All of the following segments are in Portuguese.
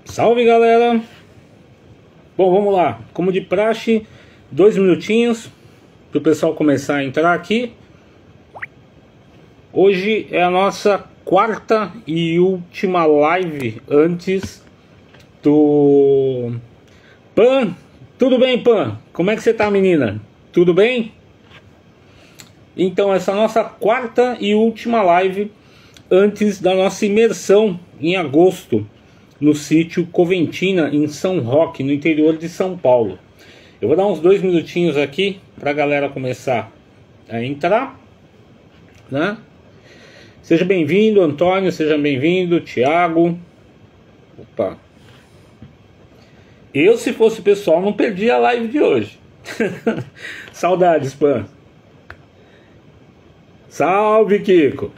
Salve, galera! Bom, vamos lá. Como de praxe, 2 minutinhos para o pessoal começar a entrar aqui. Hoje é a nossa quarta e última live antes do Pan. Tudo bem, Pan? Como é que você tá, menina? Tudo bem? Então, essa é a nossa quarta e última live antes da nossa imersão em agosto no sítio Coventina, em São Roque, no interior de São Paulo. Eu vou dar uns 2 minutinhos aqui para a galera começar a entrar, né? Seja bem-vindo, Antônio, seja bem-vindo, Thiago. Opa. Eu, se fosse o pessoal, não perdi a live de hoje. Saudades, Pan. Salve, Kiko.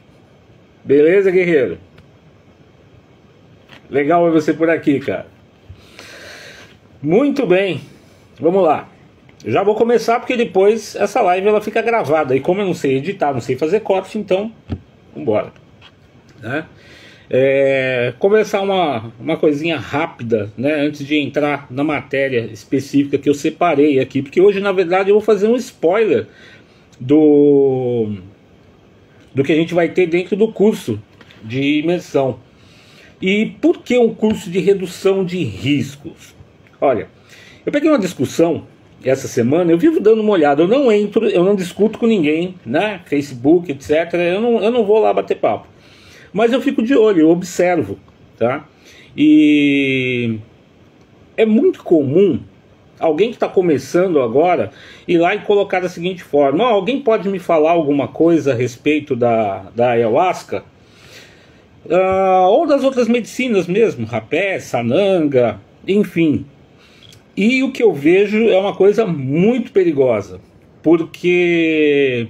Beleza, guerreiro? Legal ver você por aqui, cara. Muito bem. Vamos lá. Já vou começar porque depois essa live ela fica gravada. E como eu não sei editar, não sei fazer corte, então vambora, né? Começar uma coisinha rápida, né? Antes de entrar na matéria específica que eu separei aqui. Porque hoje, na verdade, eu vou fazer um spoiler do que a gente vai ter dentro do curso de imersão. E por que um curso de redução de riscos? Olha, eu peguei uma discussão essa semana, eu vivo dando uma olhada, eu não entro, eu não discuto com ninguém, né? Facebook, etc. Eu não vou lá bater papo. Mas eu fico de olho, eu observo, tá? E é muito comum alguém que está começando agora ir lá e colocar da seguinte forma: alguém pode me falar alguma coisa a respeito da ayahuasca? Ou das outras medicinas mesmo, rapé, sananga, enfim. E o que eu vejo é uma coisa muito perigosa, porque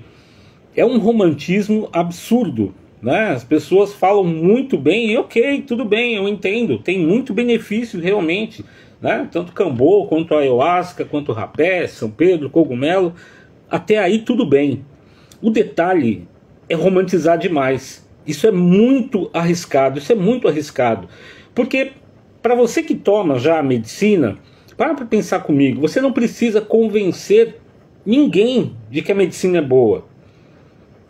é um romantismo absurdo, né? As pessoas falam muito bem, e ok, tudo bem, eu entendo, tem muito benefício realmente, né? Tanto cambô, quanto ayahuasca, quanto rapé, São Pedro, cogumelo, até aí tudo bem. O detalhe é romantizar demais. Isso é muito arriscado, porque para você que toma já a medicina, para pensar comigo, você não precisa convencer ninguém de que a medicina é boa.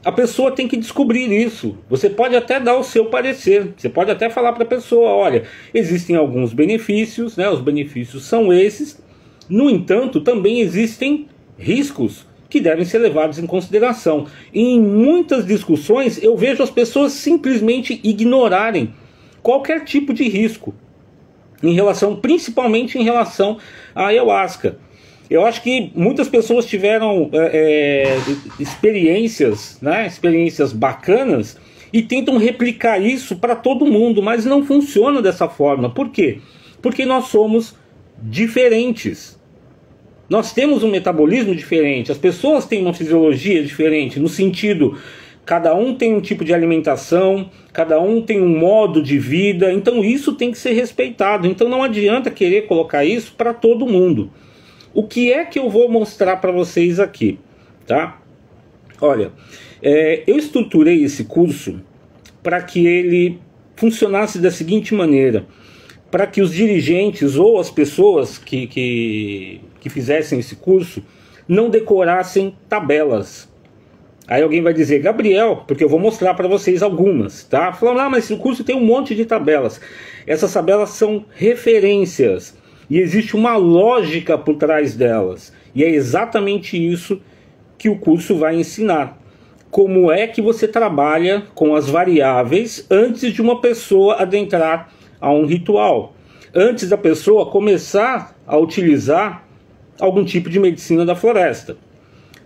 A pessoa tem que descobrir isso. Você pode até dar o seu parecer, você pode até falar para a pessoa: olha, existem alguns benefícios, né? Os benefícios são esses, no entanto, também existem riscos que devem ser levados em consideração. E em muitas discussões eu vejo as pessoas simplesmente ignorarem qualquer tipo de risco, principalmente em relação à ayahuasca. Eu acho que muitas pessoas tiveram experiências, né, experiências bacanas, e tentam replicar isso para todo mundo, mas não funciona dessa forma. Por quê? Porque nós somos diferentes. Nós temos um metabolismo diferente, as pessoas têm uma fisiologia diferente, no sentido, cada um tem um tipo de alimentação, cada um tem um modo de vida, então isso tem que ser respeitado. Então não adianta querer colocar isso para todo mundo. O que é que eu vou mostrar para vocês aqui, tá? Olha, eu estruturei esse curso para que ele funcionasse da seguinte maneira: para que os dirigentes ou as pessoas que fizessem esse curso não decorassem tabelas. Aí alguém vai dizer: Gabriel, porque eu vou mostrar para vocês algumas, tá? Falando: mas o curso tem um monte de tabelas. Essas tabelas são referências e existe uma lógica por trás delas. E é exatamente isso que o curso vai ensinar. Como é que você trabalha com as variáveis antes de uma pessoa adentrar a um ritual, antes da pessoa começar a utilizar algum tipo de medicina da floresta.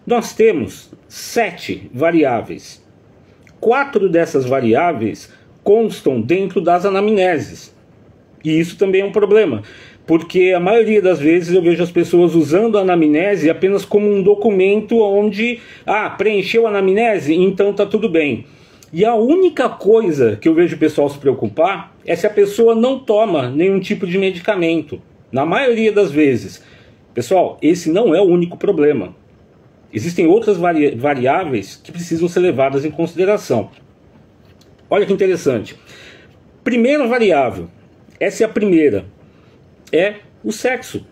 Nós temos 7 variáveis. 4 dessas variáveis constam dentro das anamneses. E isso também é um problema, porque a maioria das vezes eu vejo as pessoas usando a anamnese apenas como um documento onde, preencheu a anamnese, então tá tudo bem. E a única coisa que eu vejo o pessoal se preocupar é se a pessoa não toma nenhum tipo de medicamento. Na maioria das vezes. Pessoal, esse não é o único problema. Existem outras variáveis que precisam ser levadas em consideração. Olha que interessante. Primeira variável: Essa é a primeira, é o sexo.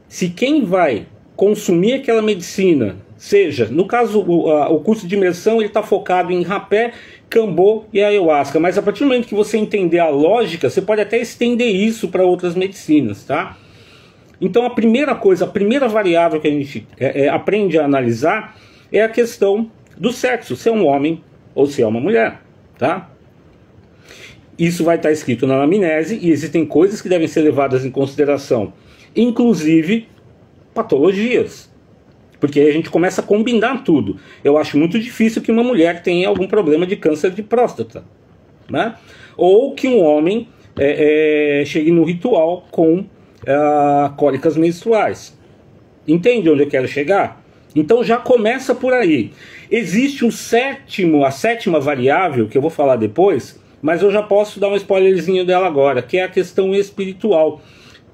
Se quem vai consumir aquela medicina, seja, no caso, o curso de imersão, ele está focado em rapé, cambô e ayahuasca, mas a partir do momento que você entender a lógica, você pode até estender isso para outras medicinas, tá? Então a primeira coisa, a primeira variável que a gente aprende a analisar é a questão do sexo, se é um homem ou se é uma mulher, tá? Isso vai estar escrito na anamnese e existem coisas que devem ser levadas em consideração, inclusive patologias, porque aí a gente começa a combinar tudo. Eu acho muito difícil que uma mulher tenha algum problema de câncer de próstata, né? Ou que um homem chegue no ritual com cólicas menstruais. Entende onde eu quero chegar? Então já começa por aí. Existe a sétima variável, que eu vou falar depois, mas eu já posso dar um spoilerzinho dela agora, que é a questão espiritual.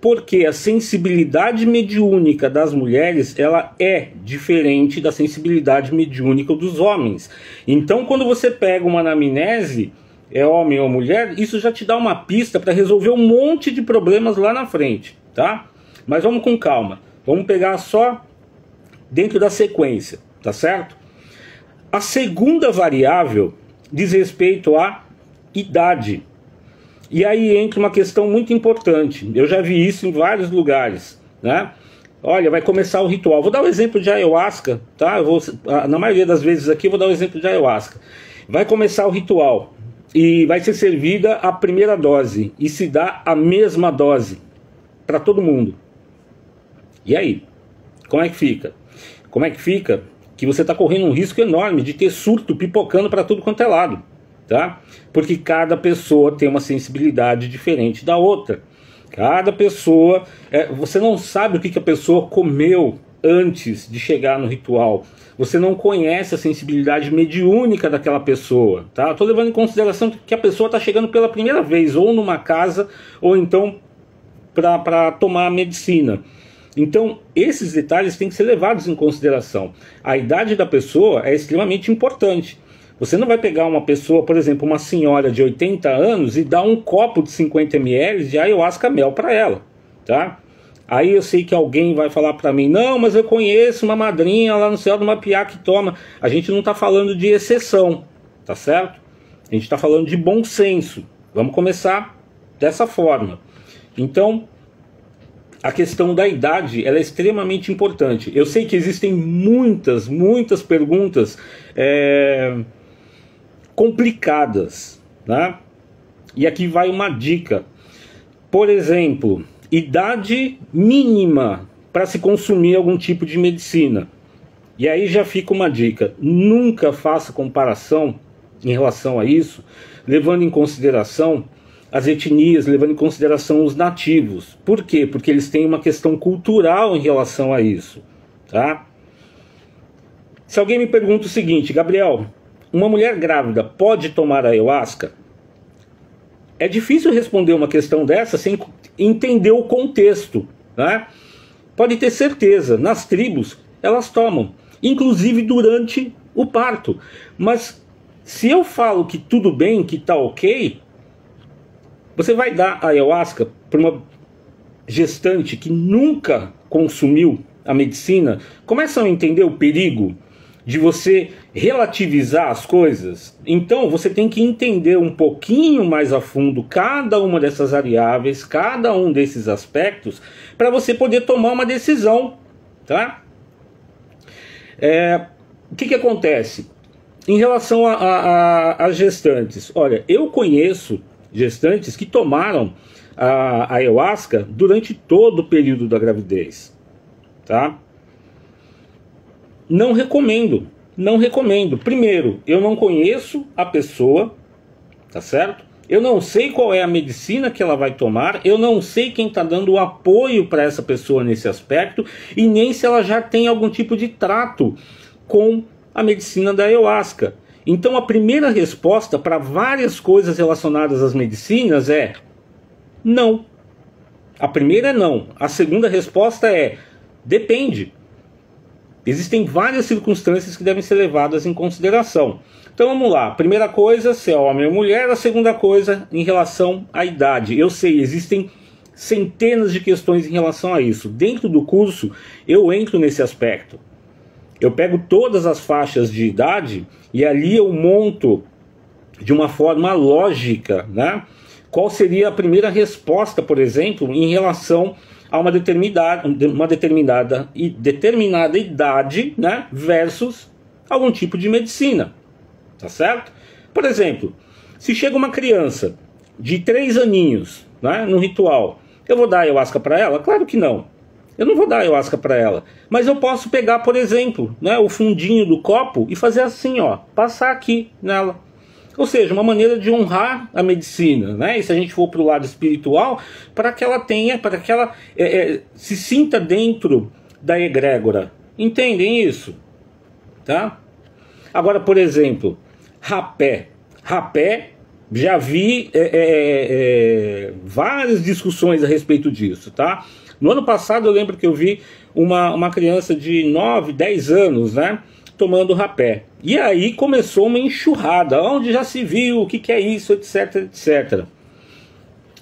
Porque a sensibilidade mediúnica das mulheres, ela é diferente da sensibilidade mediúnica dos homens. Então quando você pega uma anamnese, é homem ou mulher, isso já te dá uma pista para resolver um monte de problemas lá na frente, tá? Mas vamos com calma, vamos pegar só dentro da sequência, tá certo? A segunda variável diz respeito à idade. E aí entra uma questão muito importante. Eu já vi isso em vários lugares, né? Olha, vai começar o ritual. Vou dar o exemplo de ayahuasca, tá? Na maioria das vezes aqui eu vou dar o exemplo de ayahuasca. Vai começar o ritual e vai ser servida a primeira dose e se dá a mesma dose para todo mundo. E aí? Como é que fica? Como é que fica? Que você está correndo um risco enorme de ter surto pipocando para tudo quanto é lado. Tá? Porque cada pessoa tem uma sensibilidade diferente da outra. Cada pessoa, você não sabe o que a pessoa comeu antes de chegar no ritual. Você não conhece a sensibilidade mediúnica daquela pessoa, tá? Estou levando em consideração que a pessoa está chegando pela primeira vez, ou numa casa, ou então para tomar a medicina. Então, esses detalhes têm que ser levados em consideração. A idade da pessoa é extremamente importante. Você não vai pegar uma pessoa, por exemplo, uma senhora de 80 anos e dar um copo de 50 ml de ayahuasca mel para ela, tá? Aí eu sei que alguém vai falar para mim, não, mas eu conheço uma madrinha lá no céu do Mapiá que toma. A gente não está falando de exceção, tá certo? A gente está falando de bom senso. Vamos começar dessa forma. Então, a questão da idade, ela é extremamente importante. Eu sei que existem muitas perguntas complicadas, né? E aqui vai uma dica. Por exemplo, idade mínima para se consumir algum tipo de medicina. E aí já fica uma dica: nunca faça comparação em relação a isso, levando em consideração as etnias, levando em consideração os nativos. Por quê? Porque eles têm uma questão cultural em relação a isso, tá? Se alguém me pergunta o seguinte, Gabriel, uma mulher grávida pode tomar ayahuasca? É difícil responder uma questão dessa sem entender o contexto, né? Pode ter certeza, nas tribos elas tomam, inclusive durante o parto. Mas se eu falo que tudo bem, que tá ok, você vai dar ayahuasca para uma gestante que nunca consumiu a medicina? Começam a entender o perigo de você relativizar as coisas? Então você tem que entender um pouquinho mais a fundo cada uma dessas variáveis, cada um desses aspectos, para você poder tomar uma decisão, tá? O que acontece? Em relação às gestantes, olha, eu conheço gestantes que tomaram a ayahuasca durante todo o período da gravidez, tá? Não recomendo, não recomendo. Primeiro, eu não conheço a pessoa, tá certo? Eu não sei qual é a medicina que ela vai tomar, eu não sei quem está dando o apoio para essa pessoa nesse aspecto, e nem se ela já tem algum tipo de trato com a medicina da ayahuasca. Então a primeira resposta para várias coisas relacionadas às medicinas é não. A primeira é não. A segunda resposta é depende. existem várias circunstâncias que devem ser levadas em consideração. Então vamos lá, primeira coisa, se é homem ou mulher. A segunda coisa, em relação à idade. Eu sei, existem centenas de questões em relação a isso. Dentro do curso, eu entro nesse aspecto. Eu pego todas as faixas de idade e ali eu monto de uma forma lógica, né? Qual seria a primeira resposta, por exemplo, em relação a uma determinada idade, né? Versus algum tipo de medicina. Tá certo? Por exemplo, se chega uma criança de 3 aninhos, né, no ritual, eu vou dar ayahuasca para ela? Claro que não. Eu não vou dar ayahuasca para ela. Mas eu posso pegar, por exemplo, né, o fundinho do copo e fazer assim, ó, passar aqui nela. Ou seja, uma maneira de honrar a medicina, né? E se a gente for para o lado espiritual, para que ela tenha, para que ela se sinta dentro da egrégora. Entendem isso? Tá? Agora, por exemplo, rapé. Rapé, já vi várias discussões a respeito disso, tá? No ano passado eu lembro que eu vi uma criança de 9, 10 anos, né, tomando rapé. E aí começou uma enxurrada, onde já se viu, o que é isso, etc, etc.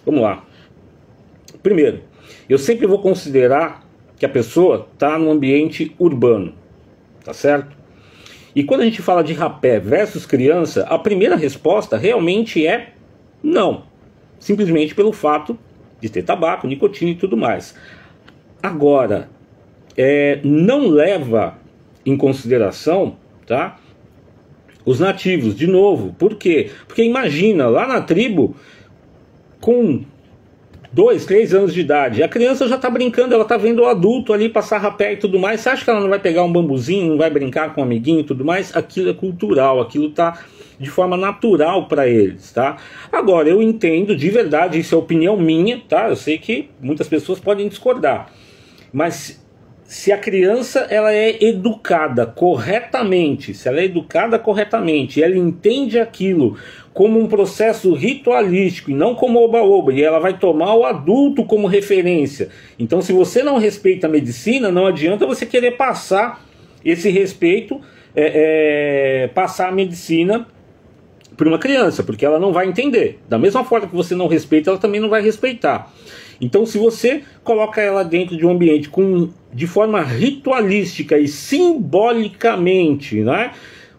Vamos lá. Primeiro, eu sempre vou considerar que a pessoa está no ambiente urbano, tá certo? E quando a gente fala de rapé versus criança, a primeira resposta realmente é não. Simplesmente pelo fato de ter tabaco, nicotina e tudo mais. Agora, não leva em consideração, tá, os nativos, de novo. Por quê? Porque imagina, lá na tribo, com 2, 3 anos de idade, a criança já está brincando, ela está vendo o adulto ali passar rapé e tudo mais. Você acha que ela não vai pegar um bambuzinho, não vai brincar com um amiguinho e tudo mais? Aquilo é cultural, aquilo está de forma natural para eles, tá? Agora, eu entendo de verdade, isso é opinião minha, tá? Eu sei que muitas pessoas podem discordar, mas se a criança ela é educada corretamente, se ela é educada corretamente, ela entende aquilo como um processo ritualístico e não como oba-oba, e ela vai tomar o adulto como referência. Então, se você não respeita a medicina, não adianta você querer passar esse respeito, passar a medicina para uma criança, porque ela não vai entender. Da mesma forma que você não respeita, ela também não vai respeitar. Então, se você coloca ela dentro de um ambiente de forma ritualística e simbolicamente, né,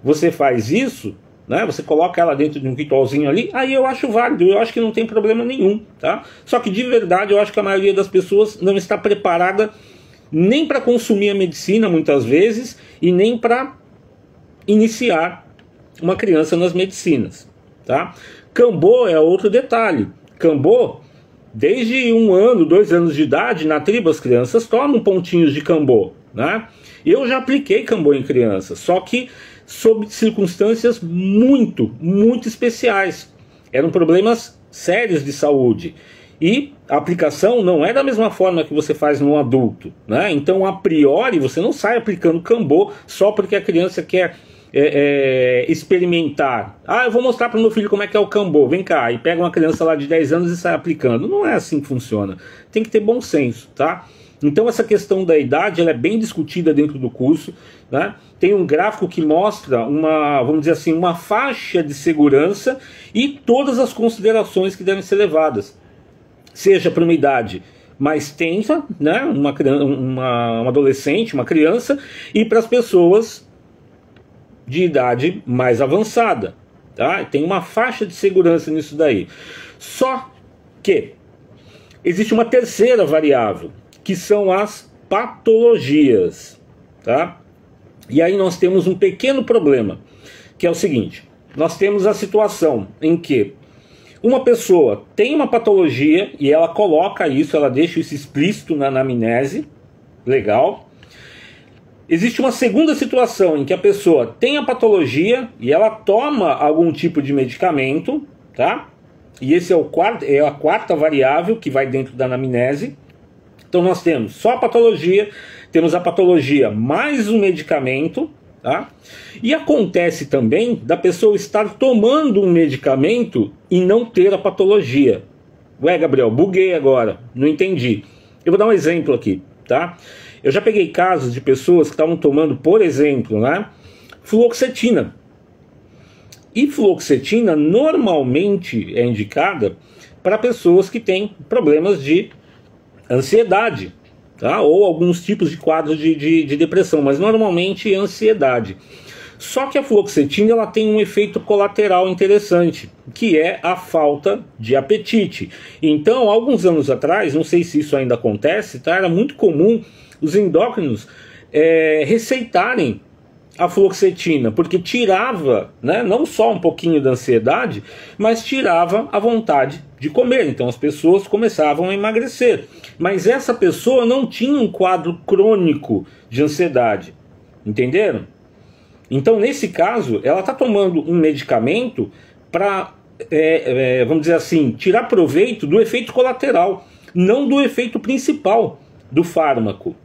você faz isso, né, você coloca ela dentro de um ritualzinho ali, aí eu acho válido, eu acho que não tem problema nenhum, tá? Só que de verdade eu acho que a maioria das pessoas não está preparada nem para consumir a medicina muitas vezes e nem para iniciar uma criança nas medicinas, tá? Cambô é outro detalhe. Cambô, desde 1 ano, 2 anos de idade, na tribo as crianças tomam pontinhos de cambô, né? Eu já apliquei cambô em crianças, só que sob circunstâncias muito, muito especiais. Eram problemas sérios de saúde. E a aplicação não é da mesma forma que você faz num adulto, né? Então, a priori, você não sai aplicando cambô só porque a criança quer experimentar. Ah, eu vou mostrar para o meu filho como é que é o cambô, vem cá, e pega uma criança lá de 10 anos e sai aplicando. Não é assim que funciona. Tem que ter bom senso, tá? Então essa questão da idade, ela é bem discutida dentro do curso, né? Tem um gráfico que mostra vamos dizer assim, uma faixa de segurança e todas as considerações que devem ser levadas. Seja para uma idade mais tensa, né? uma adolescente, uma criança, e para as pessoas de idade mais avançada, tá? Tem uma faixa de segurança nisso daí. Só que existe uma terceira variável, que são as patologias, tá? E aí nós temos um pequeno problema, que é o seguinte: nós temos a situação em que uma pessoa tem uma patologia e ela coloca isso, ela deixa isso explícito na anamnese, legal. Existe uma segunda situação em que a pessoa tem a patologia e ela toma algum tipo de medicamento, tá? E esse é a quarta variável que vai dentro da anamnese. Então nós temos só a patologia, temos a patologia mais um medicamento, tá? E acontece também da pessoa estar tomando um medicamento e não ter a patologia. Ué, Gabriel, buguei agora, não entendi. Eu vou dar um exemplo aqui, tá? Eu já peguei casos de pessoas que estavam tomando, por exemplo, né, fluoxetina. E fluoxetina normalmente é indicada para pessoas que têm problemas de ansiedade, tá? Ou alguns tipos de quadros de depressão, mas normalmente ansiedade. Só que a fluoxetina ela tem um efeito colateral interessante, que é a falta de apetite. Então, alguns anos atrás, não sei se isso ainda acontece, tá? Era muito comum os endócrinos receitarem a fluoxetina, porque tirava, né, não só um pouquinho da ansiedade, mas tirava a vontade de comer. Então as pessoas começavam a emagrecer. Mas essa pessoa não tinha um quadro crônico de ansiedade. Entenderam? Então, nesse caso, ela está tomando um medicamento para, vamos dizer assim, tirar proveito do efeito colateral, não do efeito principal do fármaco.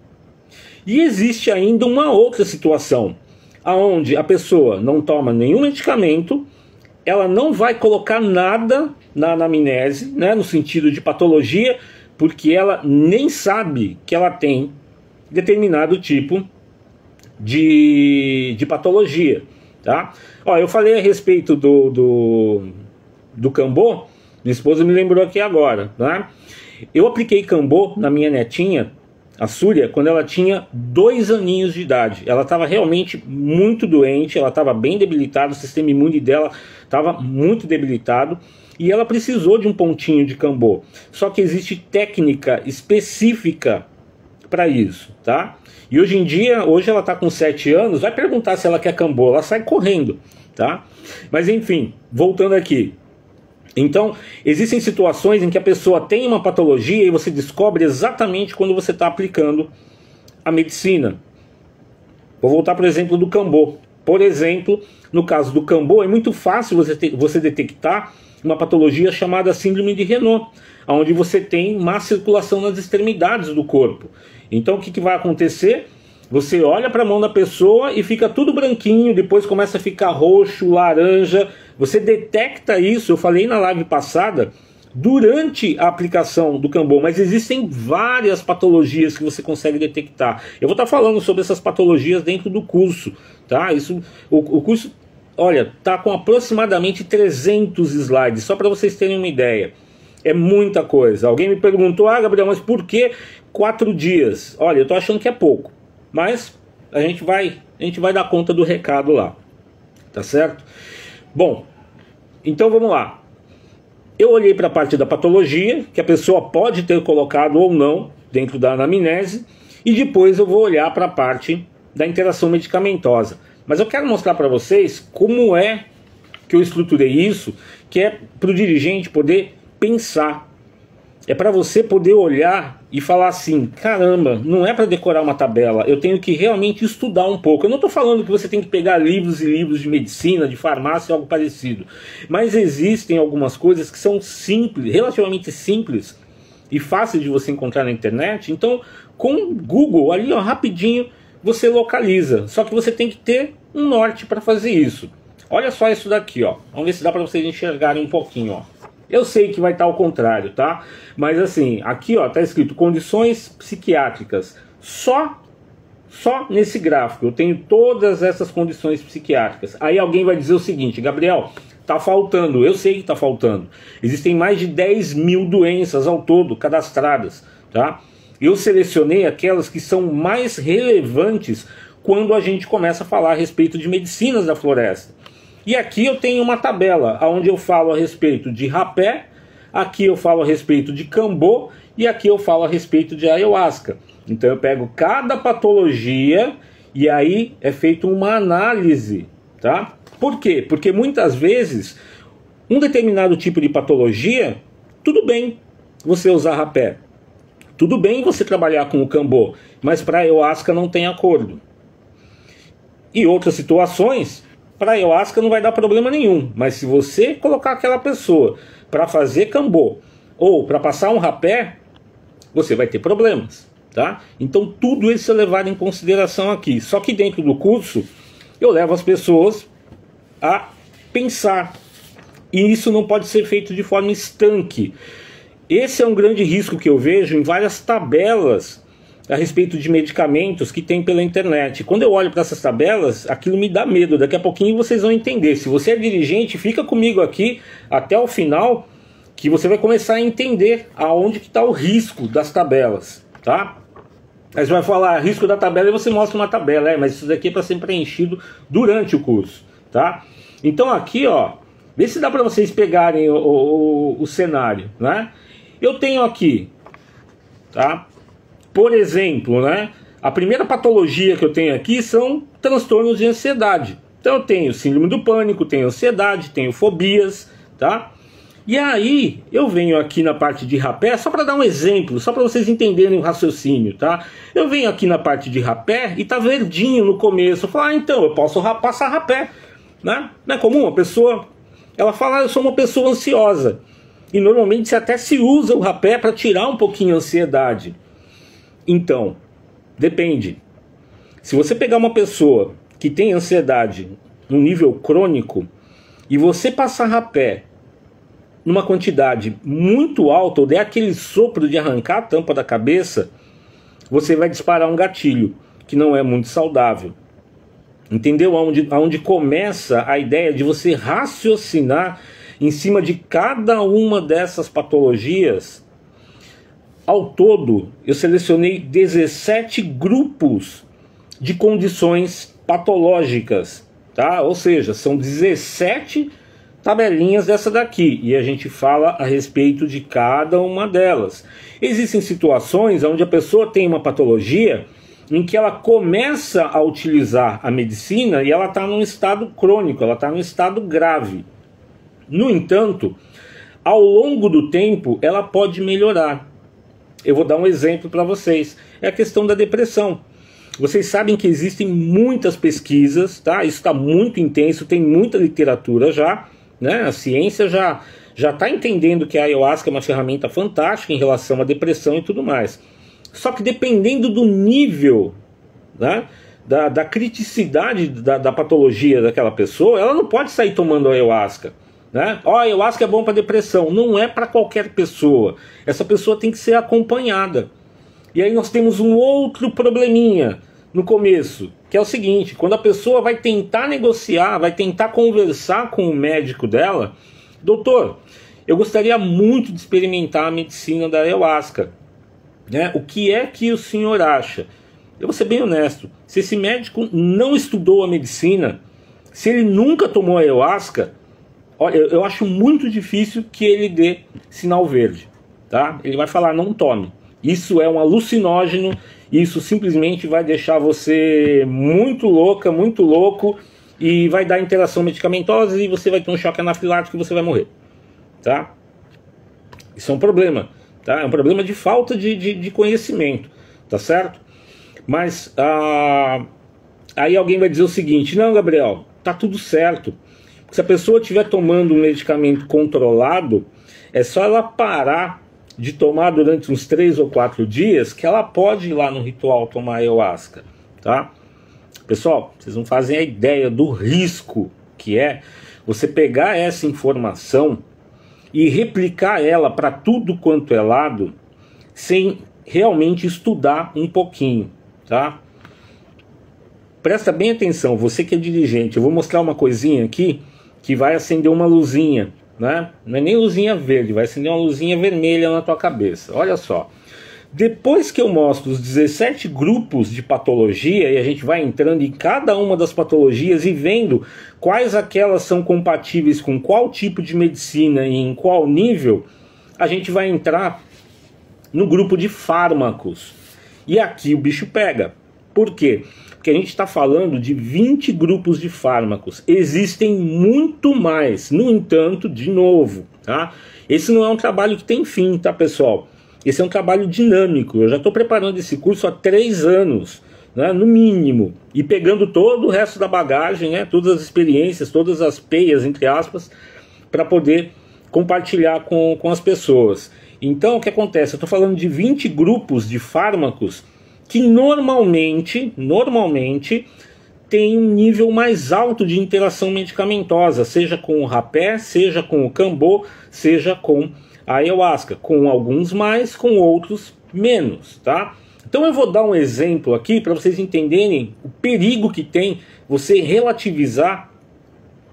E existe ainda uma outra situação, onde a pessoa não toma nenhum medicamento, ela não vai colocar nada na anamnese, né, no sentido de patologia, porque ela nem sabe que ela tem determinado tipo de patologia, tá? Ó, eu falei a respeito do Cambô, minha esposa me lembrou aqui agora, né? Eu apliquei Cambô na minha netinha, a Súria, quando ela tinha 2 aninhos de idade. Ela estava realmente muito doente, ela estava bem debilitada, o sistema imune dela estava muito debilitado, e ela precisou de um pontinho de Cambô. Só que existe técnica específica para isso, tá? E hoje em dia, hoje ela está com 7 anos, vai perguntar se ela quer Cambô, ela sai correndo, tá? Mas enfim, voltando aqui. Então, existem situações em que a pessoa tem uma patologia e você descobre exatamente quando você está aplicando a medicina. Vou voltar para o exemplo do Cambô. Por exemplo, no caso do Cambô, é muito fácil você detectar uma patologia chamada síndrome de Raynaud, onde você tem má circulação nas extremidades do corpo. Então o que vai acontecer? Você olha para a mão da pessoa e fica tudo branquinho, depois começa a ficar roxo, laranja. Você detecta isso, eu falei na live passada, durante a aplicação do Cambô, mas existem várias patologias que você consegue detectar. Eu vou estar falando sobre essas patologias dentro do curso, tá? O curso, olha, tá com aproximadamente 300 slides, só para vocês terem uma ideia. É muita coisa. Alguém me perguntou, Gabriel, mas por que 4 dias? Olha, eu tô achando que é pouco, mas a gente vai dar conta do recado lá, tá certo? Bom, então vamos lá. Eu olhei para a parte da patologia, que a pessoa pode ter colocado ou não dentro da anamnese, e depois eu vou olhar para a parte da interação medicamentosa. Mas eu quero mostrar para vocês como é que eu estruturei isso, que é para o dirigente poder pensar. É para você poder olhar e falar assim, caramba, não é para decorar uma tabela, eu tenho que realmente estudar um pouco. Eu não estou falando que você tem que pegar livros e livros de medicina, de farmácia, algo parecido. Mas existem algumas coisas que são simples, relativamente simples e fáceis de você encontrar na internet. Então, com o Google, ali ó, rapidinho, você localiza. Só que você tem que ter um norte para fazer isso. Olha só isso daqui, ó. Vamos ver se dá para vocês enxergarem um pouquinho, ó. Eu sei que vai estar ao contrário, tá? Mas assim, aqui ó, tá escrito condições psiquiátricas. Só nesse gráfico eu tenho todas essas condições psiquiátricas. Aí alguém vai dizer o seguinte, Gabriel, tá faltando. Eu sei que tá faltando. Existem mais de 10 mil doenças ao todo cadastradas, tá? Eu selecionei aquelas que são mais relevantes quando a gente começa a falar a respeito de medicinas da floresta. E aqui eu tenho uma tabela onde eu falo a respeito de rapé, aqui eu falo a respeito de cambô e aqui eu falo a respeito de ayahuasca. Então eu pego cada patologia e aí é feita uma análise, tá? Por quê? Porque muitas vezes um determinado tipo de patologia, tudo bem você usar rapé, tudo bem você trabalhar com o cambô, mas para ayahuasca não tem acordo. E outras situações, para ayahuasca não vai dar problema nenhum, mas se você colocar aquela pessoa para fazer cambô ou para passar um rapé, você vai ter problemas, tá? Então tudo isso é levado em consideração aqui. Só que dentro do curso eu levo as pessoas a pensar, e isso não pode ser feito de forma estanque. Esse é um grande risco que eu vejo em várias tabelas a respeito de medicamentos que tem pela internet. Quando eu olho para essas tabelas, aquilo me dá medo. Daqui a pouquinho vocês vão entender. Se você é dirigente, fica comigo aqui até o final, que você vai começar a entender aonde que está o risco das tabelas, tá? Aí você vai falar risco da tabela e você mostra uma tabela, mas isso daqui é para ser preenchido durante o curso, tá? Então aqui, ó, vê se dá para vocês pegarem o cenário, né? Eu tenho aqui, tá? Por exemplo, né? A primeira patologia que eu tenho aqui são transtornos de ansiedade. Então eu tenho síndrome do pânico, tenho ansiedade, tenho fobias, tá? E aí eu venho aqui na parte de rapé, só para dar um exemplo, só para vocês entenderem o raciocínio, tá? Eu venho aqui na parte de rapé e tá verdinho no começo. Eu falo, então eu posso passar rapé, né? Não é comum a pessoa, ela fala, eu sou uma pessoa ansiosa. E normalmente até se usa o rapé para tirar um pouquinho a ansiedade. Então, depende. Se você pegar uma pessoa que tem ansiedade no nível crônico e você passar rapé numa quantidade muito alta, ou der aquele sopro de arrancar a tampa da cabeça, você vai disparar um gatilho, que não é muito saudável. Entendeu? Aonde começa a ideia de você raciocinar em cima de cada uma dessas patologias. Ao todo, eu selecionei 17 grupos de condições patológicas, tá? Ou seja, são 17 tabelinhas dessa daqui, e a gente fala a respeito de cada uma delas. Existem situações onde a pessoa tem uma patologia em que ela começa a utilizar a medicina e ela está num estado crônico, ela está num estado grave. No entanto, ao longo do tempo, ela pode melhorar. Eu vou dar um exemplo para vocês. É a questão da depressão. Vocês sabem que existem muitas pesquisas, tá? Isso está muito intenso, tem muita literatura já, né? A ciência já está entendendo que a ayahuasca é uma ferramenta fantástica em relação à depressão e tudo mais. Só que dependendo do nível, né, da criticidade da patologia daquela pessoa, ela não pode sair tomando ayahuasca. Né? Ó, ayahuasca é bom para depressão. Não é para qualquer pessoa. Essa pessoa tem que ser acompanhada. E aí nós temos um outro probleminha no começo, que é o seguinte: quando a pessoa vai tentar negociar, vai tentar conversar com o médico dela, doutor, eu gostaria muito de experimentar a medicina da ayahuasca, né? O que é que o senhor acha? Eu vou ser bem honesto, se esse médico não estudou a medicina, se ele nunca tomou ayahuasca, olha, eu acho muito difícil que ele dê sinal verde, tá? Ele vai falar, não tome. Isso é um alucinógeno, isso simplesmente vai deixar você muito louca, muito louco, e vai dar interação medicamentosa e você vai ter um choque anafilático e você vai morrer, tá? Isso é um problema, tá? É um problema de falta de conhecimento, tá certo? Mas aí alguém vai dizer o seguinte: não, Gabriel, tá tudo certo. Se a pessoa estiver tomando um medicamento controlado, é só ela parar de tomar durante uns 3 ou 4 dias, que ela pode ir lá no ritual tomar ayahuasca, tá? Pessoal, vocês não fazem a ideia do risco que é você pegar essa informação e replicar ela para tudo quanto é lado, sem realmente estudar um pouquinho, tá? Presta bem atenção, você que é dirigente, eu vou mostrar uma coisinha aqui que vai acender uma luzinha, né? Não é nem luzinha verde, vai acender uma luzinha vermelha na tua cabeça. Olha só, depois que eu mostro os 17 grupos de patologia, e a gente vai entrando em cada uma das patologias e vendo quais aquelas são compatíveis com qual tipo de medicina e em qual nível, a gente vai entrar no grupo de fármacos. E aqui o bicho pega. Por quê? Porque a gente está falando de 20 grupos de fármacos. Existem muito mais. No entanto, de novo, tá? Esse não é um trabalho que tem fim, tá, pessoal? Esse é um trabalho dinâmico. Eu já estou preparando esse curso há 3 anos, né, no mínimo. E pegando todo o resto da bagagem, né, todas as experiências, todas as peias, entre aspas, para poder compartilhar com as pessoas. Então, o que acontece? Eu estou falando de 20 grupos de fármacos que normalmente tem um nível mais alto de interação medicamentosa, seja com o rapé, seja com o cambô, seja com a ayahuasca, com alguns mais, com outros menos, tá? Então eu vou dar um exemplo aqui para vocês entenderem o perigo que tem você relativizar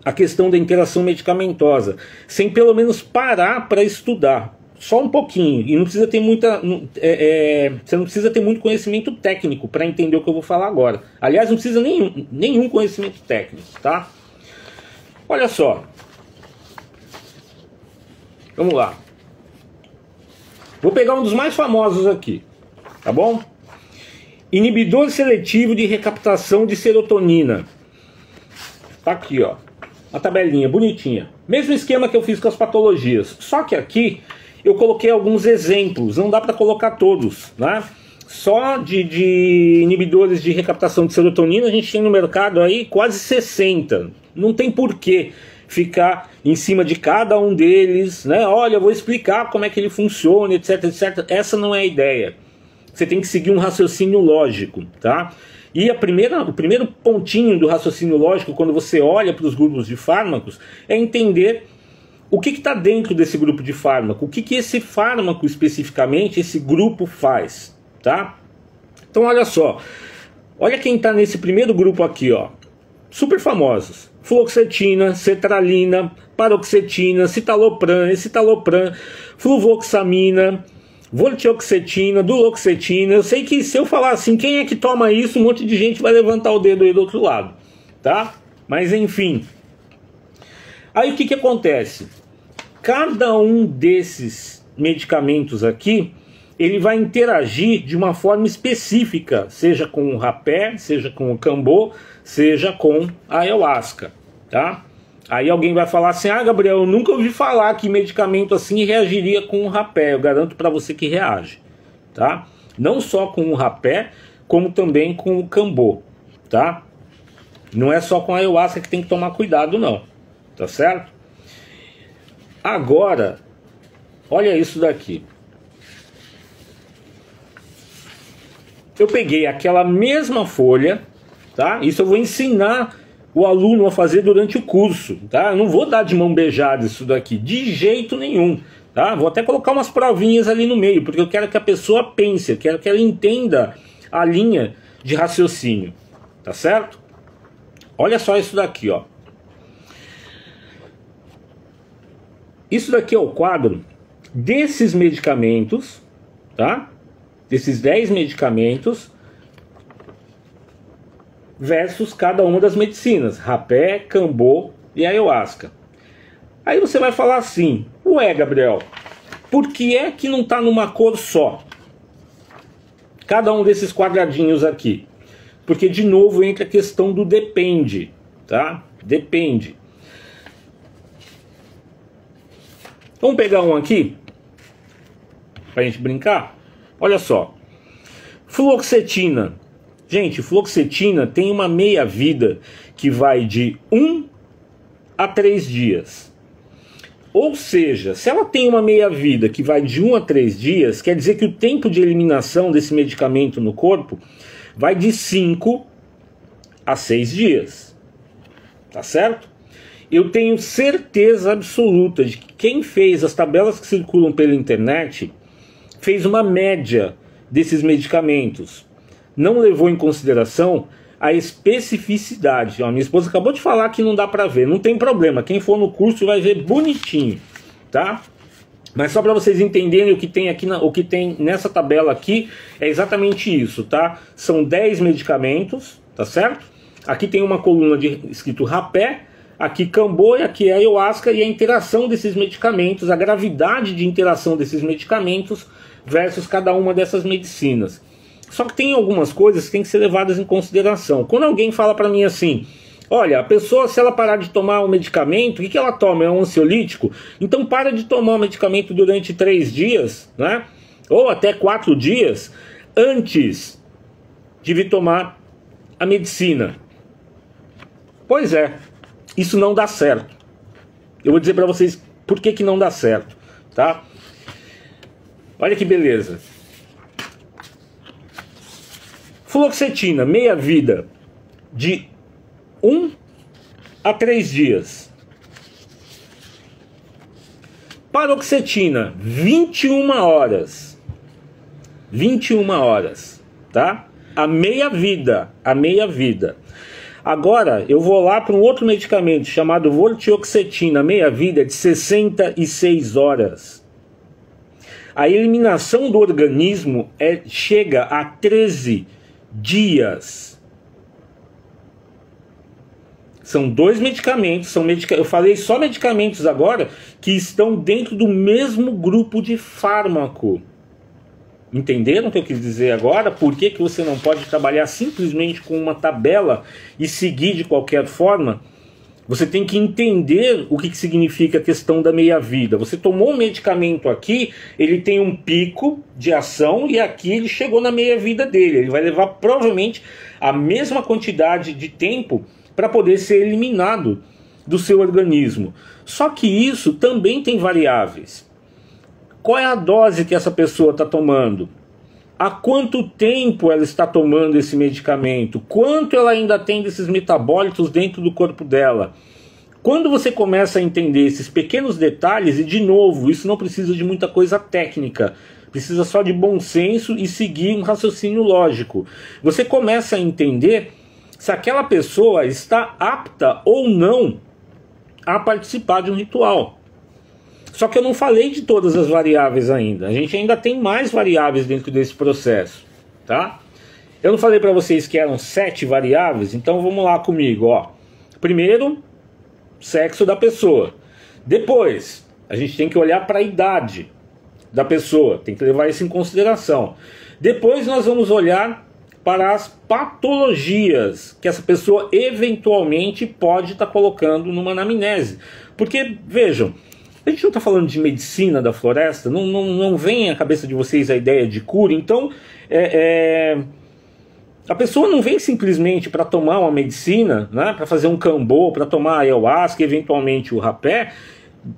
a questão da interação medicamentosa, sem pelo menos parar para estudar, só um pouquinho, e não precisa ter você não precisa ter muito conhecimento técnico para entender o que eu vou falar agora. Aliás, não precisa nenhum conhecimento técnico, tá? Olha só, vamos lá, vou pegar um dos mais famosos aqui, tá bom? Inibidor seletivo de recaptação de serotonina, tá aqui, ó. Uma tabelinha bonitinha. Mesmo esquema que eu fiz com as patologias. Só que aqui eu coloquei alguns exemplos. Não dá para colocar todos, né? Só de inibidores de recaptação de serotonina a gente tem no mercado aí quase 60. Não tem porquê ficar em cima de cada um deles, né? Olha, eu vou explicar como é que ele funciona, etc, etc. Essa não é a ideia. Você tem que seguir um raciocínio lógico, tá? E o primeiro pontinho do raciocínio lógico, quando você olha para os grupos de fármacos, é entender o que está dentro desse grupo de fármaco, o que esse fármaco especificamente, esse grupo faz, tá? Então olha só, olha quem está nesse primeiro grupo aqui, ó, super famosos: fluoxetina, sertralina, paroxetina, citalopram, escitalopram, fluvoxamina, vortioxetina, duloxetina. Eu sei que se eu falar assim, quem é que toma isso, um monte de gente vai levantar o dedo aí do outro lado, tá? Mas enfim. Aí o que acontece? Cada um desses medicamentos aqui, ele vai interagir de uma forma específica, seja com o rapé, seja com o cambô, seja com a ayahuasca, tá? Aí alguém vai falar assim: ah, Gabriel, eu nunca ouvi falar que medicamento assim reagiria com o rapé. Eu garanto para você que reage, tá? Não só com o rapé, como também com o cambô, tá? Não é só com a ayahuasca que tem que tomar cuidado, não, tá certo? Agora, olha isso daqui. Eu peguei aquela mesma folha, tá? Isso eu vou ensinar o aluno a fazer durante o curso, tá? Eu não vou dar de mão beijada isso daqui, de jeito nenhum, tá? Vou até colocar umas provinhas ali no meio, porque eu quero que a pessoa pense, eu quero que ela entenda a linha de raciocínio, tá certo? Olha só isso daqui, ó. Isso daqui é o quadro desses medicamentos, tá? Desses 10 medicamentos versus cada uma das medicinas, rapé, cambô e ayahuasca. Aí você vai falar assim: ué, Gabriel, por que é que não está numa cor só? Cada um desses quadradinhos aqui. Porque de novo entra a questão do depende, tá? Depende. Vamos pegar um aqui pra gente brincar? Olha só. Fluoxetina. Gente, fluoxetina tem uma meia-vida que vai de 1 a 3 dias. Ou seja, se ela tem uma meia-vida que vai de 1 a 3 dias, quer dizer que o tempo de eliminação desse medicamento no corpo vai de 5 a 6 dias. Tá certo? Eu tenho certeza absoluta de que quem fez as tabelas que circulam pela internet fez uma média desses medicamentos. Não levou em consideração a especificidade. Ó, minha esposa acabou de falar que não dá para ver. Não tem problema. Quem for no curso vai ver bonitinho, tá? Mas só para vocês entenderem o que tem aqui, o que tem nessa tabela aqui é exatamente isso, tá? São 10 medicamentos, tá certo? Aqui tem uma coluna escrito rapé, aqui cambô e aqui ayahuasca, e a interação desses medicamentos, a gravidade de interação desses medicamentos versus cada uma dessas medicinas. Só que tem algumas coisas que têm que ser levadas em consideração. Quando alguém fala para mim assim: olha, a pessoa, se ela parar de tomar o medicamento, o que ela toma? É um ansiolítico? Então para de tomar o medicamento durante 3 dias, né? Ou até 4 dias, antes de vir tomar a medicina. Pois é, isso não dá certo. Eu vou dizer para vocês por que não dá certo, tá? Olha que beleza. Fluoxetina, meia-vida de 1 a 3 dias. Paroxetina, 21 horas. 21 horas. tá? A meia vida, a meia vida. Agora, eu vou lá para um outro medicamento chamado vortioxetina, meia vida de 66 horas. A eliminação do organismo chega a 13 dias. São dois medicamentos, eu falei só medicamentos agora que estão dentro do mesmo grupo de fármaco. Entenderam o que eu quis dizer agora? Por que você não pode trabalhar simplesmente com uma tabela e seguir de qualquer forma? Você tem que entender o que significa a questão da meia-vida. Você tomou um medicamento aqui, ele tem um pico de ação e aqui ele chegou na meia-vida dele. Ele vai levar provavelmente a mesma quantidade de tempo para poder ser eliminado do seu organismo. Só que isso também tem variáveis. Qual é a dose que essa pessoa está tomando? Há quanto tempo ela está tomando esse medicamento? Quanto ela ainda tem desses metabólitos dentro do corpo dela? Quando você começa a entender esses pequenos detalhes, e de novo, isso não precisa de muita coisa técnica, precisa só de bom senso e seguir um raciocínio lógico. Você começa a entender se aquela pessoa está apta ou não a participar de um ritual. Só que eu não falei de todas as variáveis ainda. A gente ainda tem mais variáveis dentro desse processo, tá? Eu não falei para vocês que eram 7 variáveis, então vamos lá comigo, ó. Primeiro, sexo da pessoa. Depois, a gente tem que olhar para a idade da pessoa, tem que levar isso em consideração. Depois nós vamos olhar para as patologias que essa pessoa eventualmente pode estar colocando numa anamnese. Porque, vejam, a gente não está falando de medicina da floresta, não vem à cabeça de vocês a ideia de cura, então a pessoa não vem simplesmente para tomar uma medicina, né, para fazer um cambô, para tomar ayahuasca, eventualmente o rapé,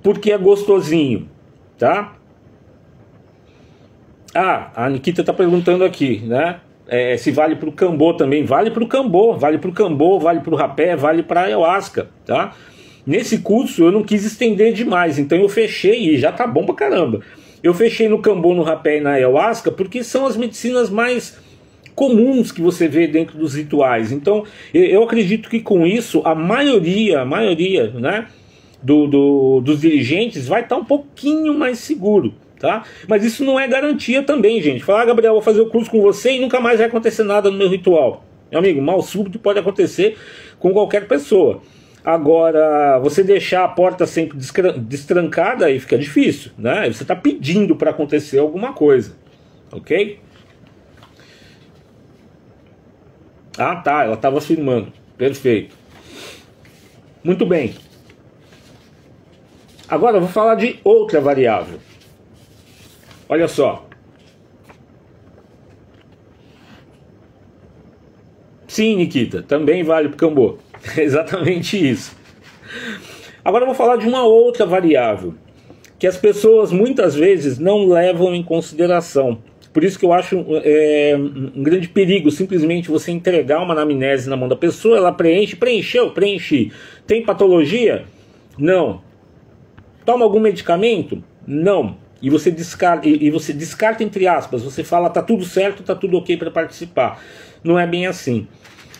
porque é gostosinho, tá? A Nikita está perguntando aqui, né, se vale para o cambô também. Vale para o cambô, vale para o cambô, vale para o rapé, vale para a ayahuasca, tá? Nesse curso eu não quis estender demais, então eu fechei, e já tá bom pra caramba. Eu fechei no cambô, no rapé e na ayahuasca, porque são as medicinas mais comuns que você vê dentro dos rituais. Então eu acredito que com isso a maioria, né, dos dirigentes vai estar um pouquinho mais seguro, tá? Mas isso não é garantia também, gente. Falar, Gabriel, vou fazer o curso com você e nunca mais vai acontecer nada no meu ritual. Meu amigo, mal súbito pode acontecer com qualquer pessoa. Agora, você deixar a porta sempre destrancada, aí fica difícil, né? Você está pedindo para acontecer alguma coisa, ok? Ah, tá, ela estava afirmando. Perfeito. Muito bem. Agora eu vou falar de outra variável. Olha só. Sim, Nikita, também vale para o cambô. É exatamente isso. Agora eu vou falar de uma outra variável que as pessoas muitas vezes não levam em consideração. Por isso que eu acho um grande perigo simplesmente você entregar uma anamnese na mão da pessoa, ela preenchi. Tem patologia? Não. Toma algum medicamento? Não. E você descarta entre aspas, você fala tá tudo certo, tá tudo ok para participar. Não é bem assim.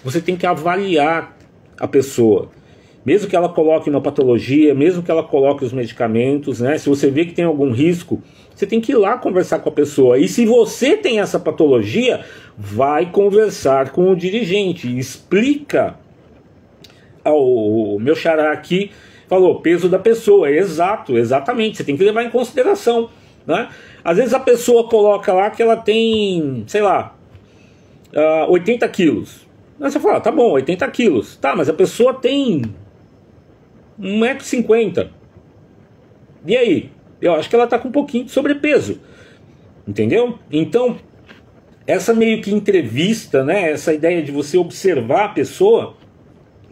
Você tem que avaliar a pessoa, mesmo que ela coloque uma patologia, mesmo que ela coloque os medicamentos, né? Se você vê que tem algum risco, você tem que ir lá conversar com a pessoa. E se você tem essa patologia, vai conversar com o dirigente, explica. O meu xará aqui falou, peso da pessoa, exatamente, você tem que levar em consideração, né? Às vezes a pessoa coloca lá que ela tem, sei lá, 80 quilos. Aí você fala, tá bom, 80 quilos. Tá, mas a pessoa tem 1,50 m. E aí? Eu acho que ela tá com um pouquinho de sobrepeso. Entendeu? Então, essa meio que entrevista, né? Essa ideia de você observar a pessoa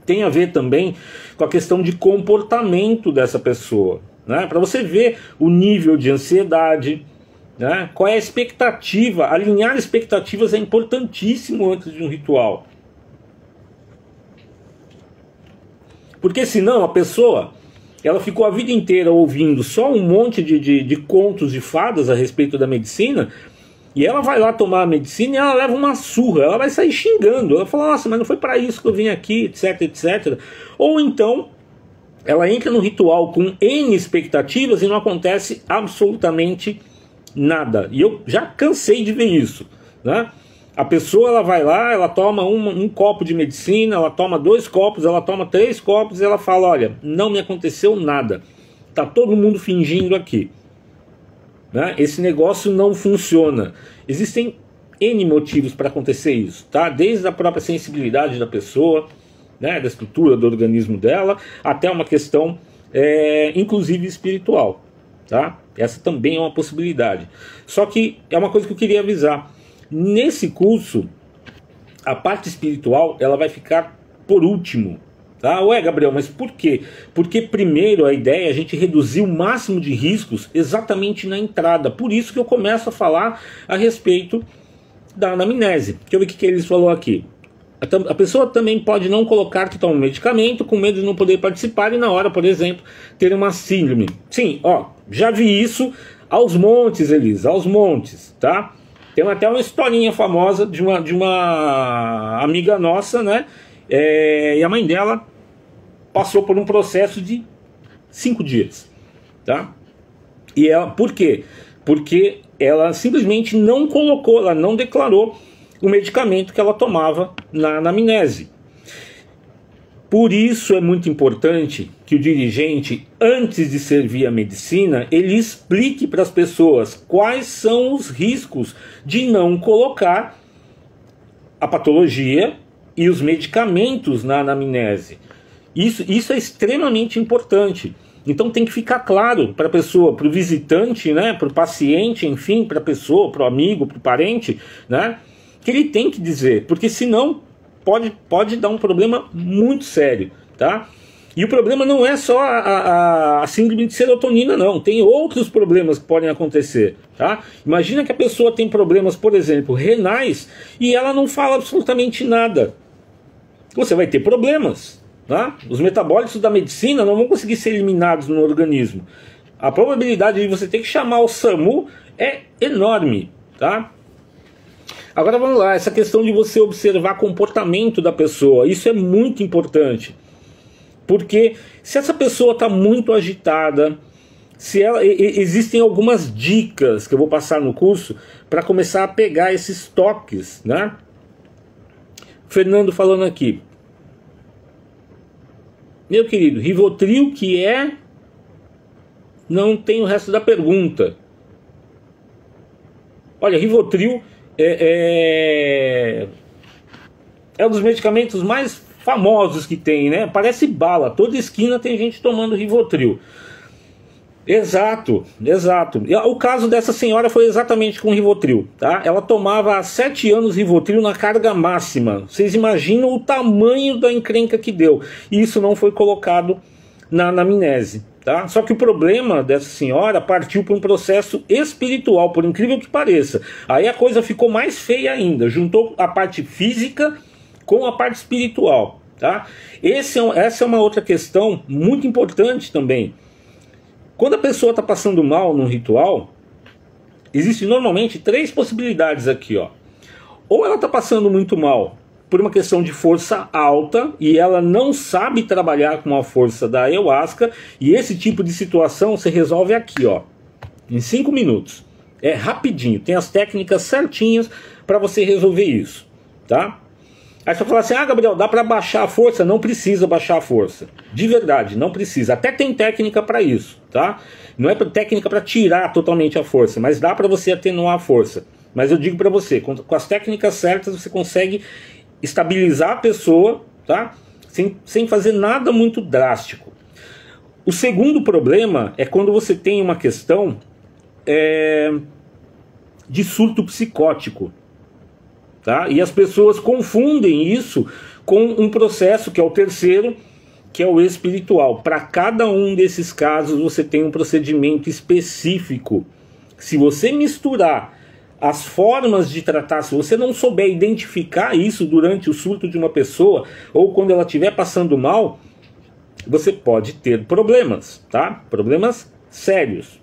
tem a ver também com a questão de comportamento dessa pessoa, né? Para você ver o nível de ansiedade, né? Qual é a expectativa. Alinhar expectativas é importantíssimo antes de um ritual. Porque senão a pessoa, ela ficou a vida inteira ouvindo só um monte de contos de fadas a respeito da medicina, E ela vai lá tomar a medicina e ela leva uma surra, ela vai sair xingando, ela fala, nossa, mas não foi para isso que eu vim aqui, etc, etc. Ou então, ela entra no ritual com N expectativas e não acontece absolutamente nada. E eu já cansei de ver isso, né? A pessoa, ela vai lá, ela toma um copo de medicina, ela toma 2 copos, ela toma 3 copos e ela fala, olha, não me aconteceu nada, tá todo mundo fingindo aqui, né? Esse negócio não funciona. Existem N motivos para acontecer isso, tá? Desde a própria sensibilidade da pessoa, né, da estrutura do organismo dela, até uma questão inclusive espiritual, tá? Essa também é uma possibilidade. Só que é uma coisa que eu queria avisar. Nesse curso, a parte espiritual ela vai ficar por último, tá? Ué, Gabriel, mas por quê? Porque primeiro a ideia é a gente reduzir o máximo de riscos exatamente na entrada. Por isso que eu começo a falar a respeito da anamnese. Deixa eu ver o que eles falou aqui. A pessoa também pode não colocar que toma um medicamento com medo de não poder participar e na hora, por exemplo, ter uma síndrome. Sim, ó, já vi isso aos montes, Elisa, aos montes, tá? Tem até uma historinha famosa de uma amiga nossa, né? E a mãe dela passou por um processo de 5 dias, tá? E ela, por quê? Porque ela simplesmente não colocou, ela não declarou o medicamento que ela tomava na anamnese. Por isso é muito importante que o dirigente, antes de servir a medicina, ele explique para as pessoas quais são os riscos de não colocar a patologia e os medicamentos na anamnese. Isso é extremamente importante. Então tem que ficar claro para a pessoa, para o visitante, né, para o paciente, enfim, para a pessoa, para o amigo, para o parente, né, que ele tem que dizer, porque senão pode dar um problema muito sério, tá? E o problema não é só a síndrome de serotonina, não. Tem outros problemas que podem acontecer, tá? Imagina que a pessoa tem problemas, por exemplo, renais, e ela não fala absolutamente nada. Você vai ter problemas, tá? Os metabólitos da medicina não vão conseguir ser eliminados no organismo. A probabilidade de você ter que chamar o SAMU é enorme, tá? Agora vamos lá, essa questão de você observar comportamento da pessoa, isso é muito importante. Porque se essa pessoa está muito agitada, existem algumas dicas que eu vou passar no curso para começar a pegar esses toques, né? Fernando falando aqui. Meu querido, Rivotril que é... Não tem o resto da pergunta. Olha, Rivotril é um dos medicamentos mais famosos que tem, né? Parece bala, toda esquina tem gente tomando Rivotril. Exato. O caso dessa senhora foi exatamente com Rivotril, tá? Ela tomava há 7 anos Rivotril na carga máxima. Vocês imaginam o tamanho da encrenca que deu. E isso não foi colocado na anamnese, tá? Só que o problema dessa senhora partiu para um processo espiritual, por incrível que pareça. Aí a coisa ficou mais feia ainda. Juntou a parte física com a parte espiritual, tá? Essa é uma outra questão muito importante também. Quando a pessoa está passando mal num ritual, existem normalmente 3 possibilidades aqui, ó. Ou ela está passando muito mal por uma questão de força alta e ela não sabe trabalhar com a força da ayahuasca, e esse tipo de situação se resolve aqui, ó, em 5 minutos. É rapidinho, tem as técnicas certinhas para você resolver isso, tá? Aí você fala assim, ah, Gabriel, dá para baixar a força? Não precisa baixar a força. De verdade, não precisa. Até tem técnica para isso, tá? Não é técnica para tirar totalmente a força, mas dá para você atenuar a força. Mas eu digo para você, com as técnicas certas você consegue estabilizar a pessoa, tá? Sem fazer nada muito drástico. O segundo problema é quando você tem uma questão de surto psicótico. Tá? E as pessoas confundem isso com um processo que é o terceiro, que é o espiritual. Para cada um desses casos você tem um procedimento específico. Se você misturar as formas de tratar, se você não souber identificar isso durante o surto de uma pessoa ou quando ela estiver passando mal, você pode ter problemas, tá? Problemas sérios.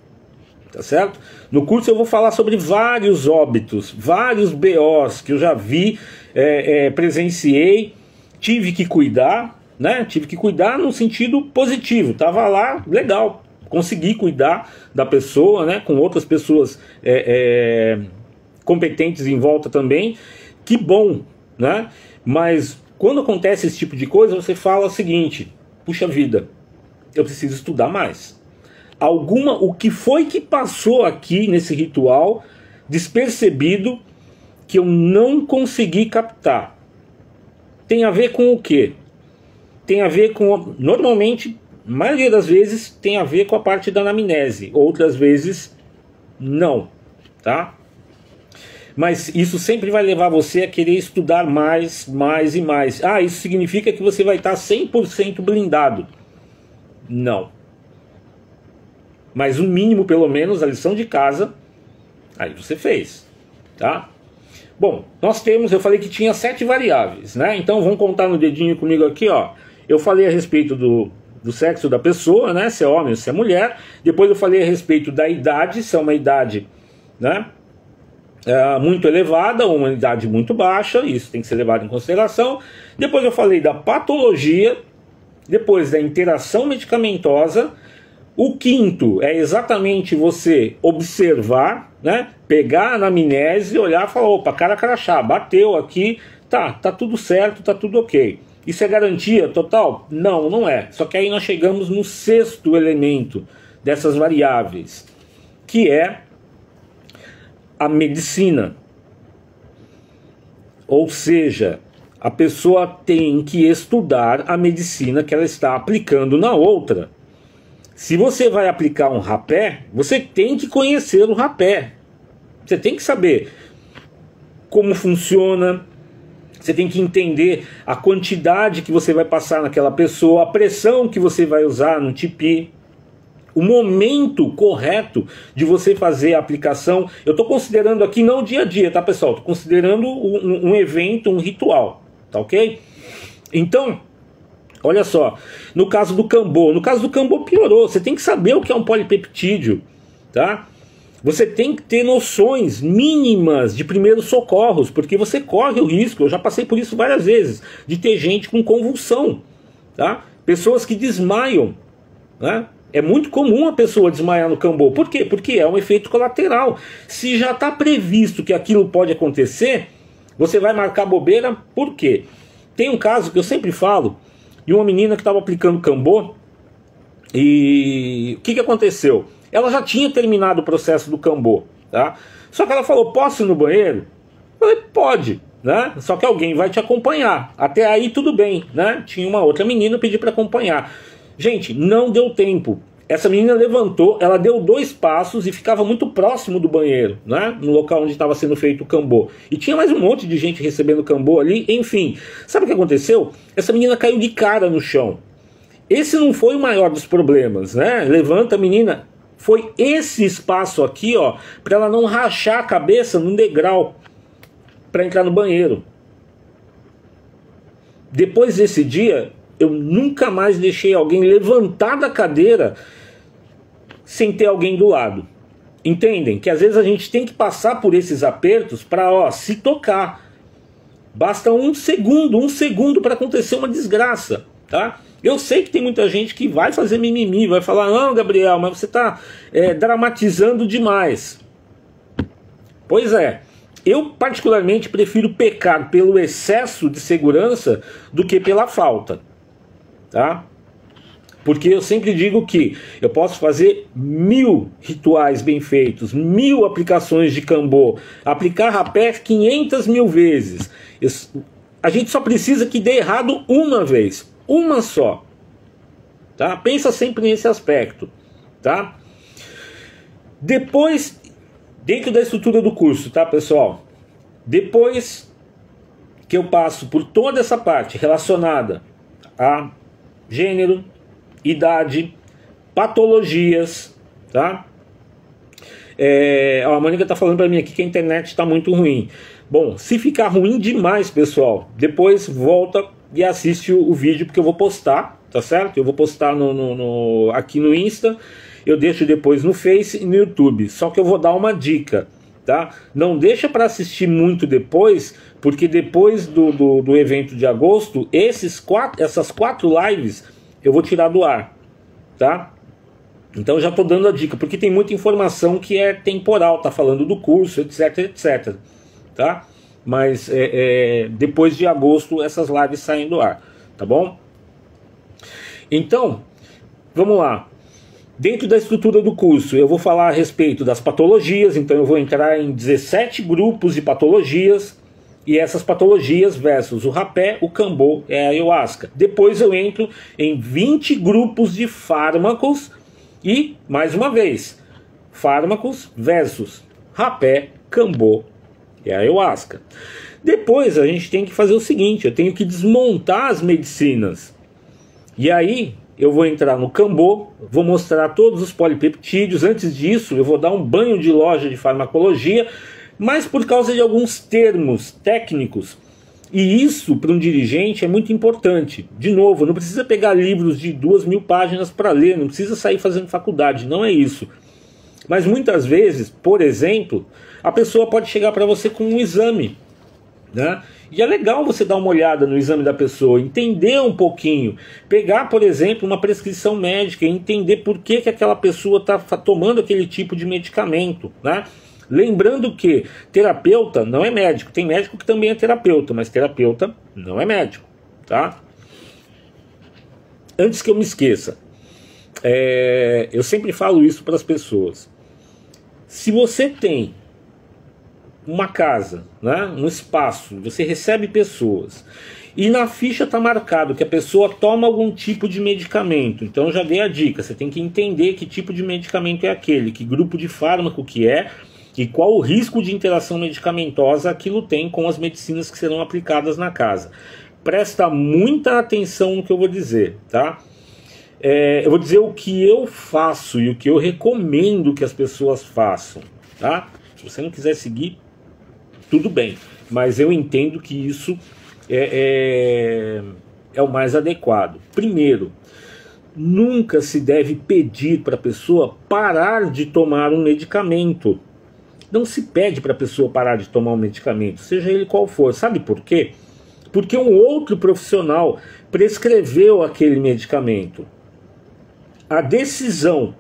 tá certo? No curso eu vou falar sobre vários óbitos, vários BOs que eu já vi, presenciei, tive que cuidar, né? Tive que cuidar no sentido positivo, tava lá, legal, consegui cuidar da pessoa, né? Com outras pessoas competentes em volta também, que bom, né? Mas quando acontece esse tipo de coisa, você fala o seguinte: puxa vida, eu preciso estudar mais. O que foi que passou aqui nesse ritual despercebido que eu não consegui captar? Tem a ver com o quê? Tem a ver com, normalmente, a maioria das vezes, tem a ver com a parte da anamnese. Outras vezes, não, tá? Mas isso sempre vai levar você a querer estudar mais, mais e mais. Ah, isso significa que você vai estar 100% blindado. Não. Mas o mínimo, pelo menos, a lição de casa, aí você fez, tá? Bom, nós temos, eu falei que tinha 7 variáveis, né? Então vamos contar no dedinho comigo aqui, ó. Eu falei a respeito do sexo da pessoa, né? Se é homem ou se é mulher. Depois eu falei a respeito da idade, se é uma idade, né, muito elevada ou uma idade muito baixa, isso tem que ser levado em consideração. Depois eu falei da patologia, depois da interação medicamentosa. O quinto é exatamente você observar, né? Pegar a anamnese, olhar e falar: opa, cara crachá, bateu aqui, tá tudo certo, tá tudo ok. Isso é garantia total? Não, não é. Só que aí nós chegamos no 6º elemento dessas variáveis, que é a medicina. Ou seja, a pessoa tem que estudar a medicina que ela está aplicando na outra. Se você vai aplicar um rapé, você tem que conhecer o rapé. Você tem que saber como funciona. Você tem que entender a quantidade que você vai passar naquela pessoa, a pressão que você vai usar no tipi, o momento correto de você fazer a aplicação. Eu estou considerando aqui não o dia a dia, tá, pessoal? Estou considerando um evento, um ritual, tá ok? Então, olha só, no caso do Cambô piorou. Você tem que saber o que é um polipeptídeo, tá? Você tem que ter noções mínimas de primeiros socorros, porque você corre o risco, eu já passei por isso várias vezes, de ter gente com convulsão, tá? Pessoas que desmaiam, né? É muito comum a pessoa desmaiar no Cambô. Por quê? Porque é um efeito colateral. Se já está previsto que aquilo pode acontecer, você vai marcar bobeira. Por quê? Tem um caso que eu sempre falo, de uma menina que estava aplicando Cambô, e o que aconteceu? Ela já tinha terminado o processo do Cambô, tá? Só que ela falou: posso ir no banheiro? Eu falei: pode, né? Só que alguém vai te acompanhar. Até aí tudo bem, né? Tinha uma outra menina, pedi para acompanhar. Gente, não deu tempo. Essa menina levantou, ela deu 2 passos e ficava muito próximo do banheiro, né? No local onde estava sendo feito o Cambô. E tinha mais um monte de gente recebendo Cambô ali, enfim. Sabe o que aconteceu? Essa menina caiu de cara no chão. Esse não foi o maior dos problemas, né? Levanta a menina. Foi esse espaço aqui, ó, para ela não rachar a cabeça num degrau para entrar no banheiro. Depois desse dia, eu nunca mais deixei alguém levantar da cadeira sem ter alguém do lado. Entendem? Que às vezes a gente tem que passar por esses apertos para, ó, se tocar. Basta um segundo para acontecer uma desgraça, tá? Eu sei que tem muita gente que vai fazer mimimi, vai falar: não, Gabriel, mas você está dramatizando demais. Pois é, eu particularmente prefiro pecar pelo excesso de segurança do que pela falta, tá? Porque eu sempre digo que eu posso fazer 1000 rituais bem feitos, 1000 aplicações de Cambô, aplicar rapé 500 mil vezes. A gente só precisa que dê errado uma vez. Uma só, tá? Pensa sempre nesse aspecto, tá? Depois, dentro da estrutura do curso, tá, pessoal? Depois que eu passo por toda essa parte relacionada a gênero, idade, patologias, tá? A Mônica tá falando para mim aqui que a internet está muito ruim. Bom, se ficar ruim demais, pessoal, depois volta e assiste o vídeo, porque eu vou postar, tá certo? Eu vou postar aqui no Insta, eu deixo depois no Face e no YouTube. Só que eu vou dar uma dica, tá? Não deixa para assistir muito depois, porque depois do evento de agosto, essas 4 lives eu vou tirar do ar, tá? Então eu já estou dando a dica, porque tem muita informação que é temporal, tá falando do curso, etc, etc, tá? Mas depois de agosto essas lives saem do ar, tá bom? Então, vamos lá. Dentro da estrutura do curso, eu vou falar a respeito das patologias, então eu vou entrar em 17 grupos de patologias, e essas patologias versus o rapé, o cambô e a ayahuasca. Depois eu entro em 20 grupos de fármacos e, mais uma vez, fármacos versus rapé, cambô e a ayahuasca. Depois a gente tem que fazer o seguinte, eu tenho que desmontar as medicinas. E aí eu vou entrar no cambô, vou mostrar todos os polipeptídeos. Antes disso eu vou dar um banho de loja de farmacologia, mas por causa de alguns termos técnicos. E isso para um dirigente é muito importante. De novo, não precisa pegar livros de 2.000 páginas para ler, não precisa sair fazendo faculdade, não é isso. Mas muitas vezes, por exemplo, a pessoa pode chegar para você com um exame, né? E é legal você dar uma olhada no exame da pessoa, entender um pouquinho, pegar, por exemplo, uma prescrição médica e entender por que aquela pessoa está tomando aquele tipo de medicamento, né? Lembrando que terapeuta não é médico, tem médico que também é terapeuta, mas terapeuta não é médico, tá? Antes que eu me esqueça, eu sempre falo isso para as pessoas. Se você tem uma casa, né, um espaço, você recebe pessoas e na ficha está marcado que a pessoa toma algum tipo de medicamento, então já dei a dica, você tem que entender que tipo de medicamento é aquele, que grupo de fármaco que é e qual o risco de interação medicamentosa aquilo tem com as medicinas que serão aplicadas na casa. Presta muita atenção no que eu vou dizer, tá? Eu vou dizer o que eu faço e o que eu recomendo que as pessoas façam, tá? Se você não quiser seguir, tudo bem, mas eu entendo que isso é o mais adequado. Primeiro, nunca se deve pedir para a pessoa parar de tomar um medicamento. Não se pede para a pessoa parar de tomar um medicamento, seja ele qual for. Sabe por quê? Porque um outro profissional prescreveu aquele medicamento. A decisão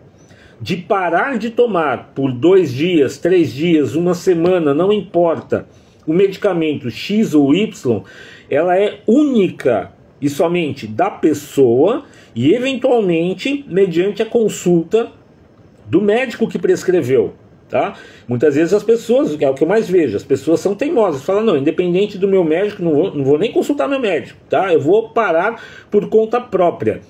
de parar de tomar por 2 dias, 3 dias, 1 semana, não importa, o medicamento X ou Y, ela é única e somente da pessoa e eventualmente mediante a consulta do médico que prescreveu, tá? Muitas vezes as pessoas, é o que eu mais vejo, as pessoas são teimosas, falam, não, independente do meu médico, não vou nem consultar meu médico, tá? Eu vou parar por conta própria.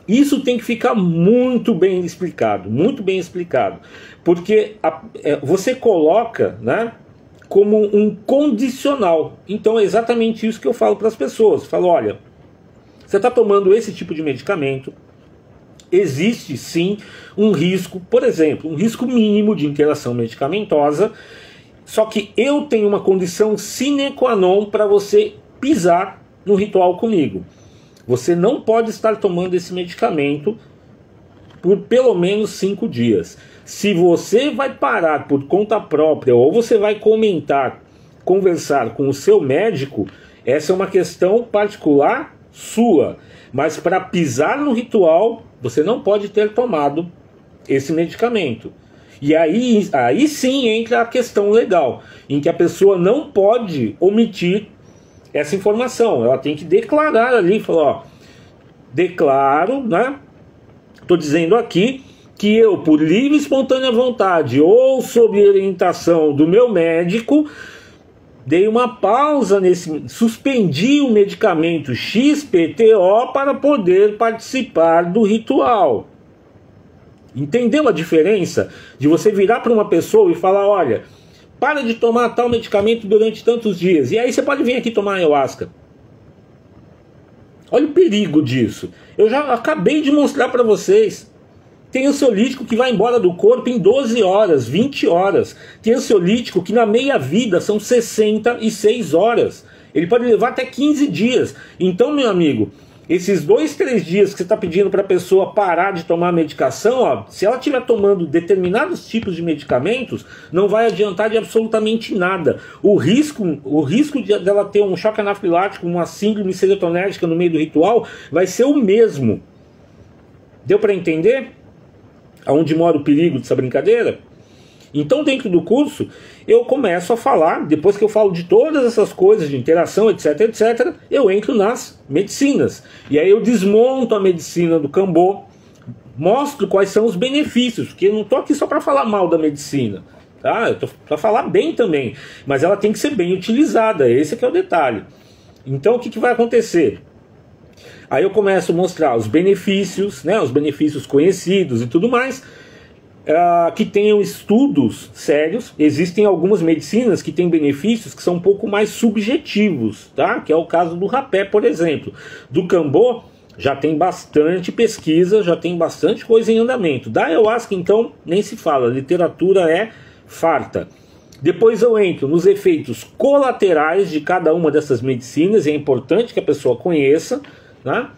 Isso tem que ficar muito bem explicado, porque você coloca, né, como um condicional. Então é exatamente isso que eu falo para as pessoas. Falo, olha, você está tomando esse tipo de medicamento, existe sim um risco, por exemplo, um risco mínimo de interação medicamentosa, só que eu tenho uma condição sine qua non para você pisar no ritual comigo. Você não pode estar tomando esse medicamento por pelo menos 5 dias. Se você vai parar por conta própria ou você vai conversar com o seu médico, essa é uma questão particular sua. Mas para pisar no ritual, você não pode ter tomado esse medicamento. E aí sim entra a questão legal, em que a pessoa não pode omitir essa informação. Ela tem que declarar ali, falar, ó, declaro, né? Estou dizendo aqui que eu, por livre e espontânea vontade ou sob orientação do meu médico, dei uma pausa suspendi o medicamento XPTO para poder participar do ritual. Entendeu a diferença de você virar para uma pessoa e falar, olha, para de tomar tal medicamento durante tantos dias, e aí você pode vir aqui tomar ayahuasca. Olha o perigo disso. Eu já acabei de mostrar para vocês. Tem ansiolítico que vai embora do corpo em 12 horas, 20 horas. Tem ansiolítico que na meia-vida são 66 horas. Ele pode levar até 15 dias. Então, meu amigo, esses 2, 3 dias que você está pedindo para a pessoa parar de tomar a medicação, ó, se ela estiver tomando determinados tipos de medicamentos, não vai adiantar de absolutamente nada. O risco dela ter um choque anafilático, uma síndrome serotonética no meio do ritual, vai ser o mesmo. Deu para entender aonde mora o perigo dessa brincadeira? Então, dentro do curso, eu começo a falar, depois que eu falo de todas essas coisas, de interação, etc, etc, eu entro nas medicinas. E aí eu desmonto a medicina do Cambô, mostro quais são os benefícios, porque eu não estou aqui só para falar mal da medicina, tá? Eu estou para falar bem também, mas ela tem que ser bem utilizada, esse é que é o detalhe. Então, o que vai acontecer? Aí eu começo a mostrar os benefícios, né, os benefícios conhecidos e tudo mais, que tenham estudos sérios. Existem algumas medicinas que têm benefícios que são um pouco mais subjetivos, tá? Que é o caso do rapé, por exemplo. Do Cambô já tem bastante pesquisa, já tem bastante coisa em andamento. Da ayahuasca, então, nem se fala, a literatura é farta. Depois eu entro nos efeitos colaterais de cada uma dessas medicinas, é importante que a pessoa conheça, né?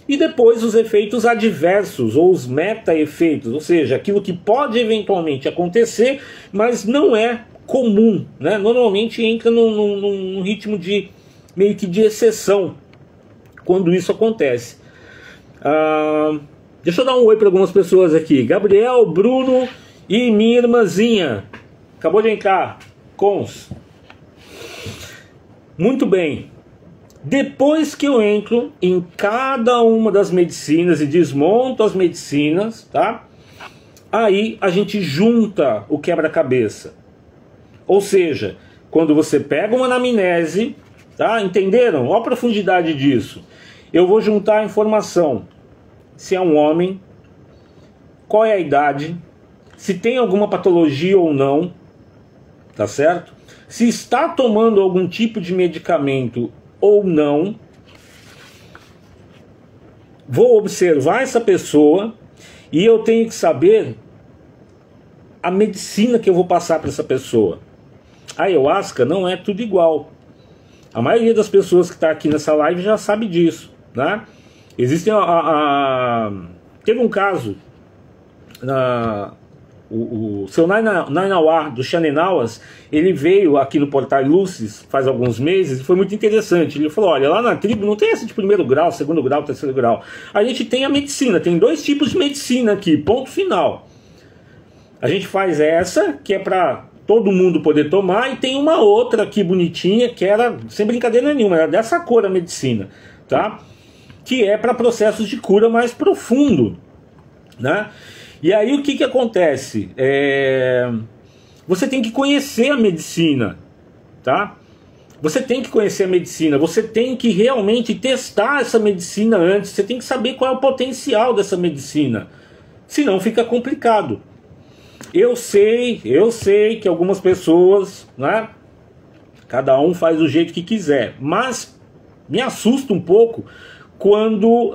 E depois os efeitos adversos, ou os meta-efeitos, ou seja, aquilo que pode eventualmente acontecer, mas não é comum, né? Normalmente entra num ritmo de meio que de exceção quando isso acontece. Deixa eu dar um oi para algumas pessoas aqui. Gabriel, Bruno e minha irmãzinha. Acabou de entrar. Cons. Muito bem. Depois que eu entro em cada uma das medicinas e desmonto as medicinas, tá? Aí a gente junta o quebra-cabeça. Ou seja, quando você pega uma anamnese, tá? Entenderam? Olha a profundidade disso. Eu vou juntar a informação. Se é um homem, qual é a idade, se tem alguma patologia ou não, tá certo? Se está tomando algum tipo de medicamento ou não. Vou observar essa pessoa e eu tenho que saber a medicina que eu vou passar para essa pessoa. A ayahuasca não é tudo igual. A maioria das pessoas que está aqui nessa live já sabe disso, né? Existem teve um caso o seu Nainauá do Xanenawas, ele veio aqui no Portal Lucis faz alguns meses e foi muito interessante. Ele falou: olha, lá na tribo não tem esse de 1º grau, 2º grau, 3º grau. A gente tem a medicina, tem 2 tipos de medicina aqui, ponto final. A gente faz essa, que é para todo mundo poder tomar, e tem uma outra aqui bonitinha, que era, sem brincadeira nenhuma, era dessa cor a medicina, tá? Que é para processos de cura mais profundo, né? E aí o que acontece? Você tem que conhecer a medicina, tá? Você tem que conhecer a medicina, você tem que realmente testar essa medicina antes, você tem que saber qual é o potencial dessa medicina, senão fica complicado. Eu sei que algumas pessoas, né, cada um faz do jeito que quiser, mas me assusta um pouco quando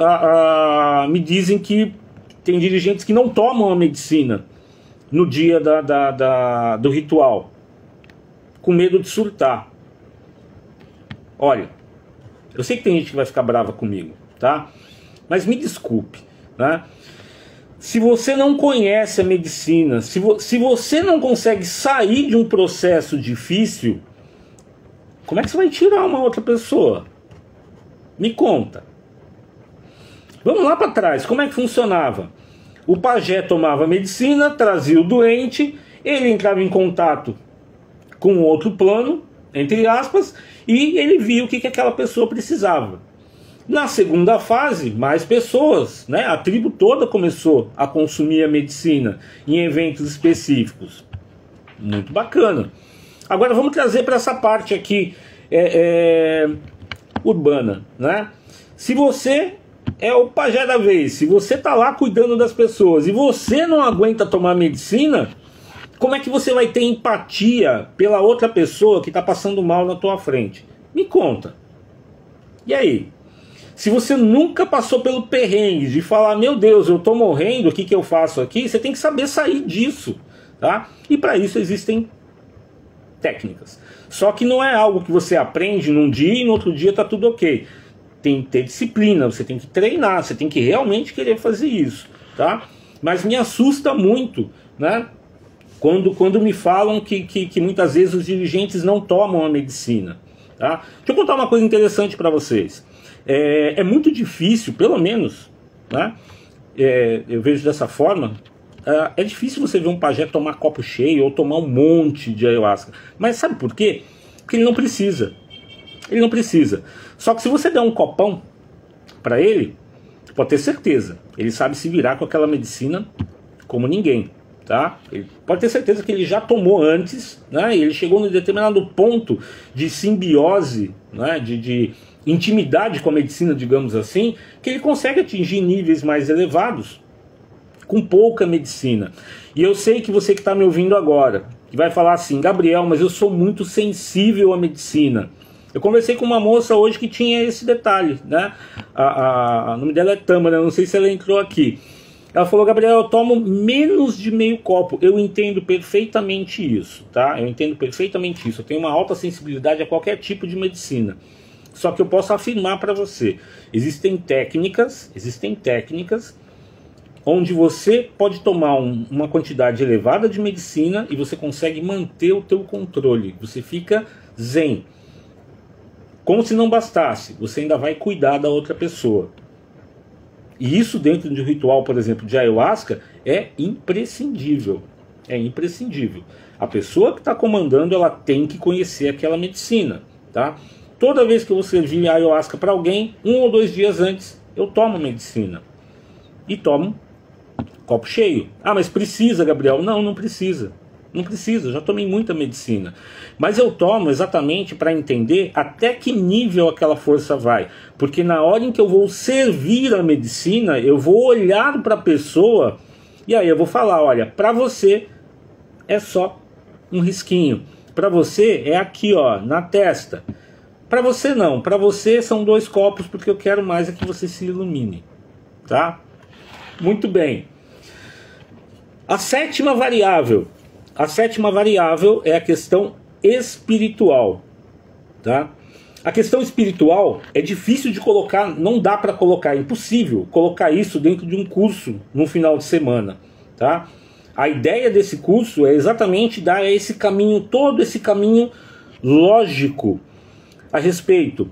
me dizem que tem dirigentes que não tomam a medicina no dia do ritual, com medo de surtar. Olha, eu sei que tem gente que vai ficar brava comigo, tá? Mas me desculpe, né? Se você não conhece a medicina, se você não consegue sair de um processo difícil, como é que você vai tirar uma outra pessoa? Me conta. Vamos lá para trás, como é que funcionava? O pajé tomava medicina, trazia o doente, ele entrava em contato com outro plano, entre aspas, e ele via o que aquela pessoa precisava. Na segunda fase, mais pessoas, né? A tribo toda começou a consumir a medicina em eventos específicos. Muito bacana. Agora vamos trazer para essa parte aqui urbana, né? Se você é o pajé da vez, se você tá lá cuidando das pessoas e você não aguenta tomar medicina, como é que você vai ter empatia pela outra pessoa que está passando mal na tua frente? Me conta. E aí? Se você nunca passou pelo perrengue de falar: meu Deus, eu tô morrendo, o que eu faço aqui? Você tem que saber sair disso, tá? E para isso existem técnicas. Só que não é algo que você aprende num dia e no outro dia tá tudo ok. tem que ter disciplina, você tem que treinar, você tem que realmente querer fazer isso, tá? Mas me assusta muito, né? Quando me falam que muitas vezes os dirigentes não tomam a medicina, tá? Deixa eu contar uma coisa interessante para vocês. É muito difícil, pelo menos, né? Eu vejo dessa forma. É difícil você ver um pajé tomar copo cheio ou tomar um monte de ayahuasca. Mas sabe por quê? Porque ele não precisa. Ele não precisa. Só que se você der um copão para ele, pode ter certeza, ele sabe se virar com aquela medicina como ninguém, tá? Ele pode ter certeza que ele já tomou antes, né? E ele chegou num determinado ponto de simbiose, né? De intimidade com a medicina, digamos assim, que ele consegue atingir níveis mais elevados com pouca medicina. E eu sei que você que está me ouvindo agora, que vai falar assim: Gabriel, mas eu sou muito sensível à medicina. Eu conversei com uma moça hoje que tinha esse detalhe, né? O nome dela é Tâmara, não sei se ela entrou aqui. Ela falou: Gabriel, eu tomo menos de meio copo. Eu entendo perfeitamente isso, tá? Eu entendo perfeitamente isso. Eu tenho uma alta sensibilidade a qualquer tipo de medicina. Só que eu posso afirmar para você, existem técnicas onde você pode tomar uma quantidade elevada de medicina e você consegue manter o teu controle. Você fica zen. Como se não bastasse, você ainda vai cuidar da outra pessoa. E isso dentro de um ritual, por exemplo, de ayahuasca, é imprescindível. É imprescindível. A pessoa que está comandando, ela tem que conhecer aquela medicina, tá? Toda vez que eu vou servir ayahuasca para alguém, 1 ou 2 dias antes, eu tomo medicina. E tomo copo cheio. Ah, mas precisa, Gabriel? Não, não precisa. Não precisa, já tomei muita medicina. Mas eu tomo exatamente para entender até que nível aquela força vai. Porque na hora em que eu vou servir a medicina, eu vou olhar para a pessoa e aí eu vou falar: olha, para você é só um risquinho. Para você é aqui, ó, na testa. Para você não, para você são 2 copos, porque eu quero mais é que você se ilumine. Tá? Muito bem. A sétima variável é a questão espiritual, tá? A questão espiritual é difícil de colocar, não dá para colocar, é impossível colocar isso dentro de um curso no final de semana, tá? A ideia desse curso é exatamente dar esse caminho, todo esse caminho lógico a respeito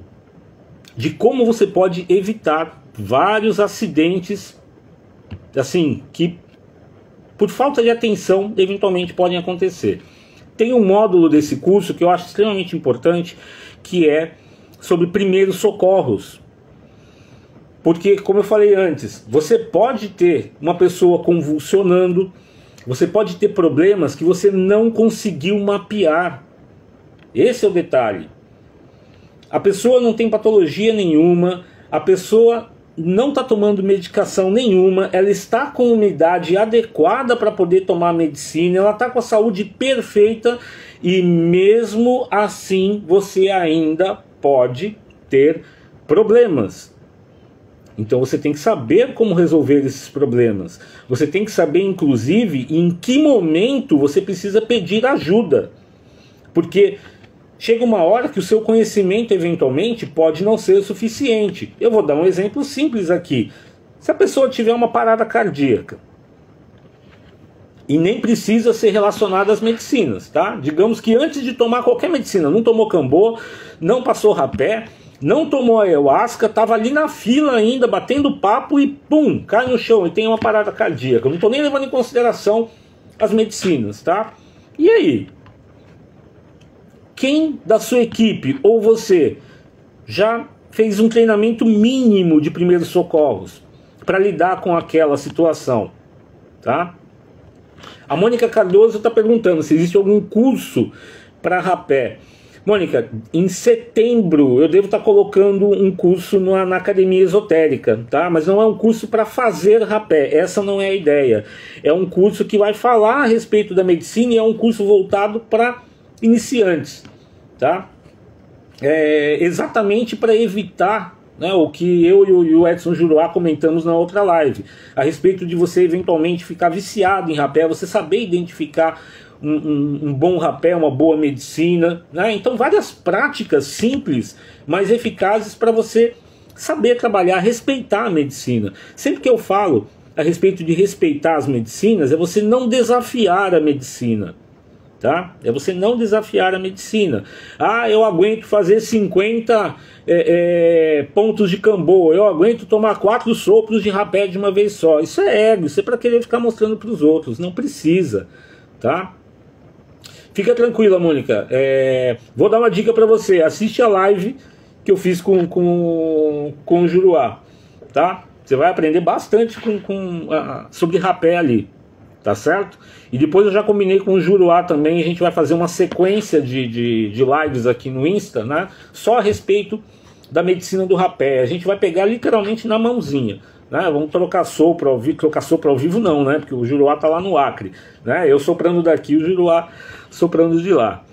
de como você pode evitar vários acidentes, assim, que por falta de atenção, eventualmente podem acontecer. Tem um módulo desse curso que eu acho extremamente importante, que é sobre primeiros socorros. Porque, como eu falei antes, você pode ter uma pessoa convulsionando, você pode ter problemas que você não conseguiu mapear. Esse é o detalhe. A pessoa não tem patologia nenhuma, a pessoa não está tomando medicação nenhuma, ela está com uma idade adequada para poder tomar medicina, ela está com a saúde perfeita e mesmo assim você ainda pode ter problemas. Então você tem que saber como resolver esses problemas. Você tem que saber, inclusive, em que momento você precisa pedir ajuda. Porque chega uma hora que o seu conhecimento eventualmente pode não ser o suficiente. Eu vou dar um exemplo simples aqui. Se a pessoa tiver uma parada cardíaca, e nem precisa ser relacionada às medicinas, tá? Digamos que antes de tomar qualquer medicina, não tomou cambô, não passou rapé, não tomou ayahuasca, estava ali na fila ainda, batendo papo e pum, cai no chão e tem uma parada cardíaca. Eu não estou nem levando em consideração as medicinas, tá? E aí? Quem da sua equipe ou você já fez um treinamento mínimo de primeiros socorros para lidar com aquela situação, tá? A Mônica Cardoso está perguntando se existe algum curso para rapé. Mônica, em setembro eu devo estar colocando um curso na Academia Esotérica, tá? Mas não é um curso para fazer rapé, essa não é a ideia. É um curso que vai falar a respeito da medicina e é um curso voltado para iniciantes, tá? Exatamente para evitar, né, o que eu e o Edson Juruá comentamos na outra live, a respeito de você eventualmente ficar viciado em rapé, você saber identificar um bom rapé, uma boa medicina, né? Então várias práticas simples, mas eficazes para você saber trabalhar, respeitar a medicina. Sempre que eu falo a respeito de respeitar as medicinas, é você não desafiar a medicina. Tá? É você não desafiar a medicina. Ah, eu aguento fazer 50 pontos de Cambô, eu aguento tomar 4 sopros de rapé de uma vez só. Isso é ego, isso é para querer ficar mostrando para os outros. Não precisa, tá? Fica tranquila, Mônica. Vou dar uma dica para você. Assiste a live que eu fiz com o Juruá, tá? Você vai aprender bastante sobre rapé ali. Tá certo? E depois eu já combinei com o Juruá também, a gente vai fazer uma sequência de lives aqui no Insta, né? Só a respeito da medicina do rapé. A gente vai pegar literalmente na mãozinha, né? Vamos trocar sopro ao vivo, não, né? Porque o Juruá tá lá no Acre, né? Eu soprando daqui, o Juruá soprando de lá.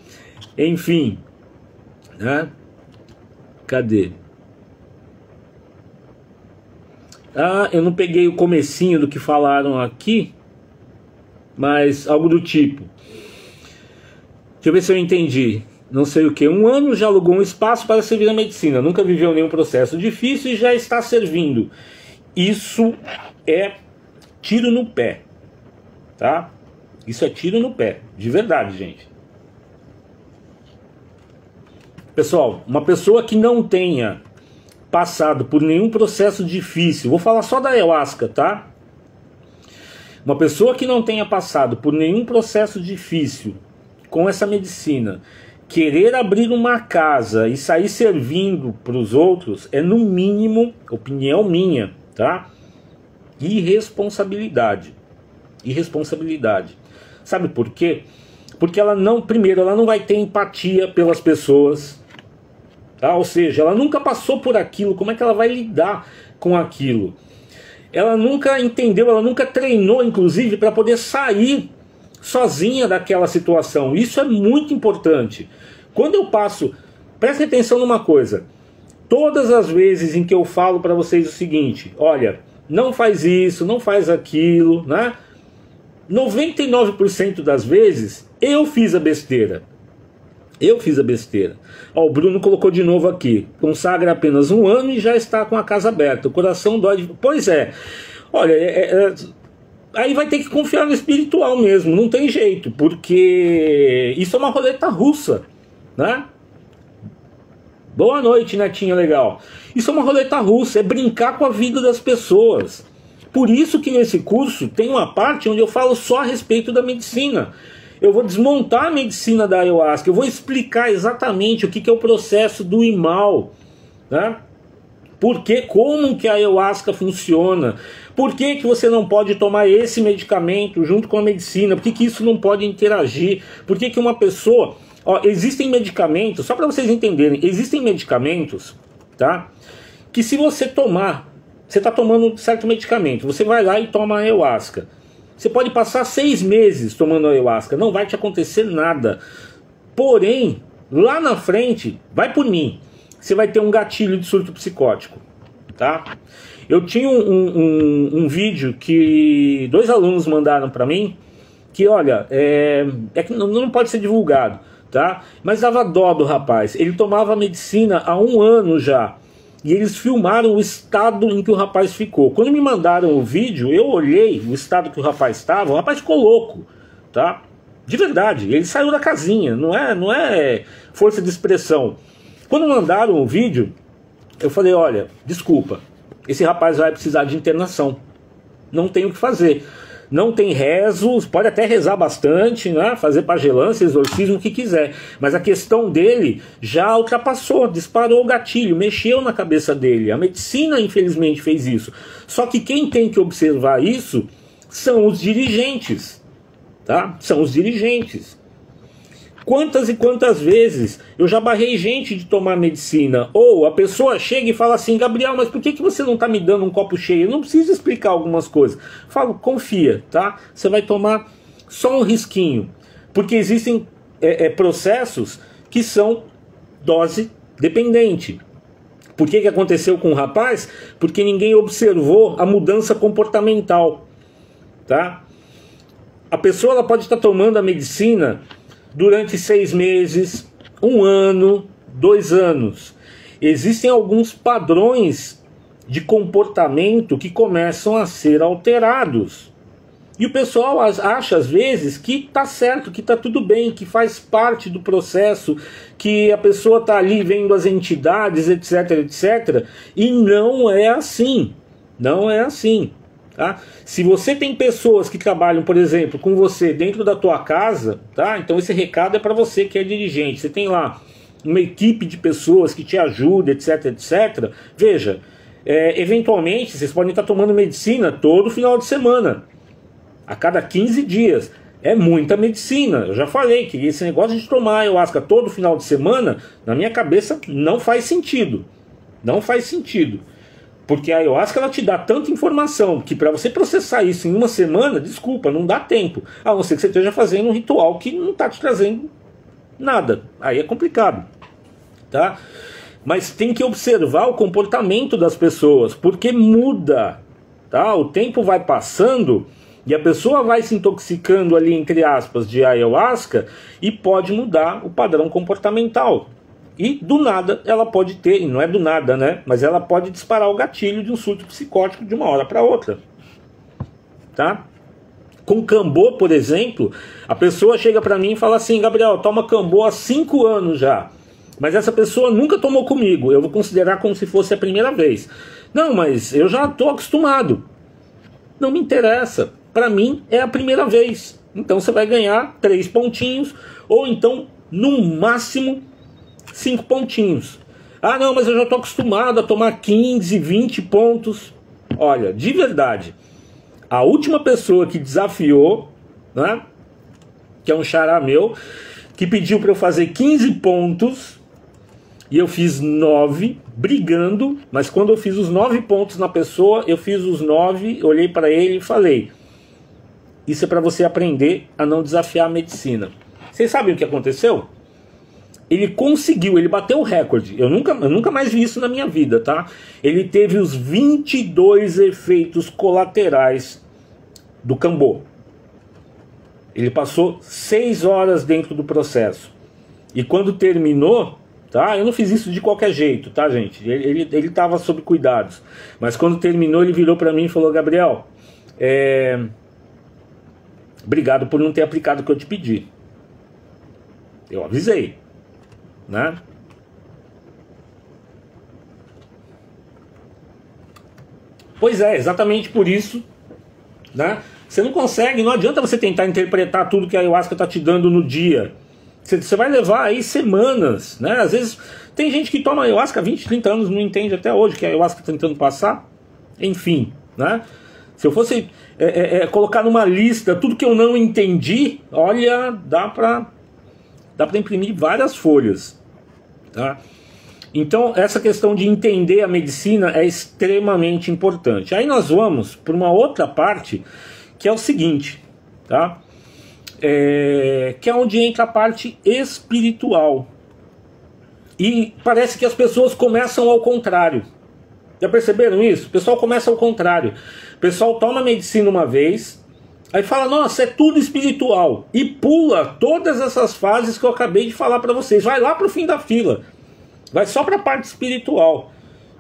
Enfim, né? Cadê? Ah, eu não peguei o comecinho do que falaram aqui, mas algo do tipo. Deixa eu ver se eu entendi. Não sei o que. 1 ano já alugou um espaço para servir na medicina. Nunca viveu nenhum processo difícil e já está servindo. Isso é tiro no pé. Tá? Isso é tiro no pé. De verdade, gente. Pessoal, uma pessoa que não tenha passado por nenhum processo difícil, vou falar só da ayahuasca, tá? Uma pessoa que não tenha passado por nenhum processo difícil com essa medicina, querer abrir uma casa e sair servindo para os outros é, no mínimo, opinião minha, tá? Irresponsabilidade. Irresponsabilidade. Sabe por quê? Porque ela não, primeiro, ela não vai ter empatia pelas pessoas, tá? Ou seja, ela nunca passou por aquilo, como é que ela vai lidar com aquilo? Ela nunca entendeu, ela nunca treinou, inclusive, para poder sair sozinha daquela situação. Isso é muito importante. Quando eu passo, prestem atenção numa coisa, todas as vezes em que eu falo para vocês o seguinte, olha, não faz isso, não faz aquilo, né? 99% das vezes eu fiz a besteira. Eu fiz a besteira. Ó, o Bruno colocou de novo aqui. Consagra apenas 1 ano e já está com a casa aberta. O coração dói de... Pois é. Olha, aí vai ter que confiar no espiritual mesmo. Não tem jeito. Porque isso é uma roleta russa, né? Boa noite, netinha legal. Isso é uma roleta russa. É brincar com a vida das pessoas. Por isso que nesse curso tem uma parte onde eu falo só a respeito da medicina. Eu vou desmontar a medicina da ayahuasca, eu vou explicar exatamente o que é o processo do imal, né? Como que a ayahuasca funciona, por que você não pode tomar esse medicamento junto com a medicina, por que isso não pode interagir, por que uma pessoa... Ó, existem medicamentos, só para vocês entenderem, existem medicamentos, tá? Que se você tomar, você está tomando certo medicamento, você vai lá e toma a ayahuasca. Você pode passar 6 meses tomando ayahuasca, não vai te acontecer nada. Porém, lá na frente, vai por mim, você vai ter um gatilho de surto psicótico, tá? Eu tinha um vídeo que 2 alunos mandaram para mim, que olha, que não pode ser divulgado, tá? Mas dava dó do rapaz. Ele tomava medicina há 1 ano já. E eles filmaram o estado em que o rapaz ficou. Quando me mandaram o vídeo, eu olhei o estado que o rapaz estava, o rapaz ficou louco, tá? De verdade, ele saiu da casinha, não é força de expressão. Quando mandaram o vídeo, eu falei, olha, desculpa, esse rapaz vai precisar de internação. Não tem o que fazer. Não tem rezos, pode até rezar bastante, né? Fazer pagelância, exorcismo, o que quiser. Mas a questão dele já ultrapassou, disparou o gatilho, mexeu na cabeça dele. A medicina, infelizmente, fez isso. Só que quem tem que observar isso são os dirigentes, tá? São os dirigentes. Quantas e quantas vezes eu já barrei gente de tomar medicina? Ou a pessoa chega e fala assim, Gabriel, mas por que você não está me dando um copo cheio? Eu não preciso explicar algumas coisas. Falo, confia, tá? Você vai tomar só um risquinho. Porque existem processos que são dose dependente. Por que aconteceu com o rapaz? Porque ninguém observou a mudança comportamental, tá? A pessoa ela pode estar tomando a medicina durante 6 meses, 1 ano, 2 anos. Existem alguns padrões de comportamento que começam a ser alterados. E o pessoal acha às vezes que tá certo, que tá tudo bem, que faz parte do processo, que a pessoa tá ali vendo as entidades, etc, etc. E não é assim. Não é assim. Tá? Se você tem pessoas que trabalham, por exemplo, com você dentro da tua casa, tá? Então esse recado é para você que é dirigente. Você tem lá uma equipe de pessoas que te ajuda, etc, etc. Veja, eventualmente vocês podem estar tomando medicina todo final de semana, a cada 15 dias. É muita medicina. Eu já falei que esse negócio de tomar ayahuasca todo final de semana, na minha cabeça, não faz sentido. Não faz sentido. Porque a ayahuasca ela te dá tanta informação que para você processar isso em uma semana, desculpa, não dá tempo. A não ser que você esteja fazendo um ritual que não está te trazendo nada. Aí é complicado. Tá? Mas tem que observar o comportamento das pessoas, porque muda. Tá? O tempo vai passando e a pessoa vai se intoxicando ali, entre aspas, de ayahuasca, e pode mudar o padrão comportamental. E do nada ela pode ter, e não é do nada, né? Mas ela pode disparar o gatilho de um surto psicótico de uma hora para outra. Tá? Com Cambô, por exemplo, a pessoa chega para mim e fala assim: Gabriel, toma Cambô há 5 anos já, mas essa pessoa nunca tomou comigo, eu vou considerar como se fosse a primeira vez. Não, mas eu já estou acostumado. Não me interessa. Para mim é a primeira vez. Então você vai ganhar 3 pontinhos, ou então, no máximo, 5 pontinhos. Ah, não, mas eu já estou acostumado a tomar 15, 20 pontos. Olha, de verdade, a última pessoa que desafiou, né, que é um xará meu, que pediu para eu fazer 15 pontos, e eu fiz 9, brigando, mas quando eu fiz os 9 pontos na pessoa, eu fiz os 9, olhei para ele e falei: isso é para você aprender a não desafiar a medicina. Vocês sabem o que aconteceu? Ele conseguiu, ele bateu o recorde. Eu nunca mais vi isso na minha vida, tá? Ele teve os 22 efeitos colaterais do Cambô. Ele passou 6 horas dentro do processo. E quando terminou, tá? Eu não fiz isso de qualquer jeito, tá, gente? Ele estava sob cuidados. Mas quando terminou, ele virou para mim e falou: Gabriel, obrigado por não ter aplicado o que eu te pedi. Eu avisei, né? Pois é, exatamente por isso, né? Você não consegue, não adianta você tentar interpretar tudo que a ayahuasca está te dando no dia. Você vai levar aí semanas, né? Às vezes tem gente que toma ayahuasca há 20, 30 anos, não entende até hoje que a ayahuasca está tentando passar. Enfim, né? Se eu fosse colocar numa lista tudo que eu não entendi, olha, dá para imprimir várias folhas, tá? Então essa questão de entender a medicina é extremamente importante. Aí nós vamos para uma outra parte, que é o seguinte, tá? Que é onde entra a parte espiritual. E parece que as pessoas começam ao contrário. Já perceberam isso? O pessoal começa ao contrário. O pessoal toma medicina uma vez, aí fala: nossa, é tudo espiritual, e pula todas essas fases que eu acabei de falar para vocês. Vai lá para o fim da fila, vai só para a parte espiritual.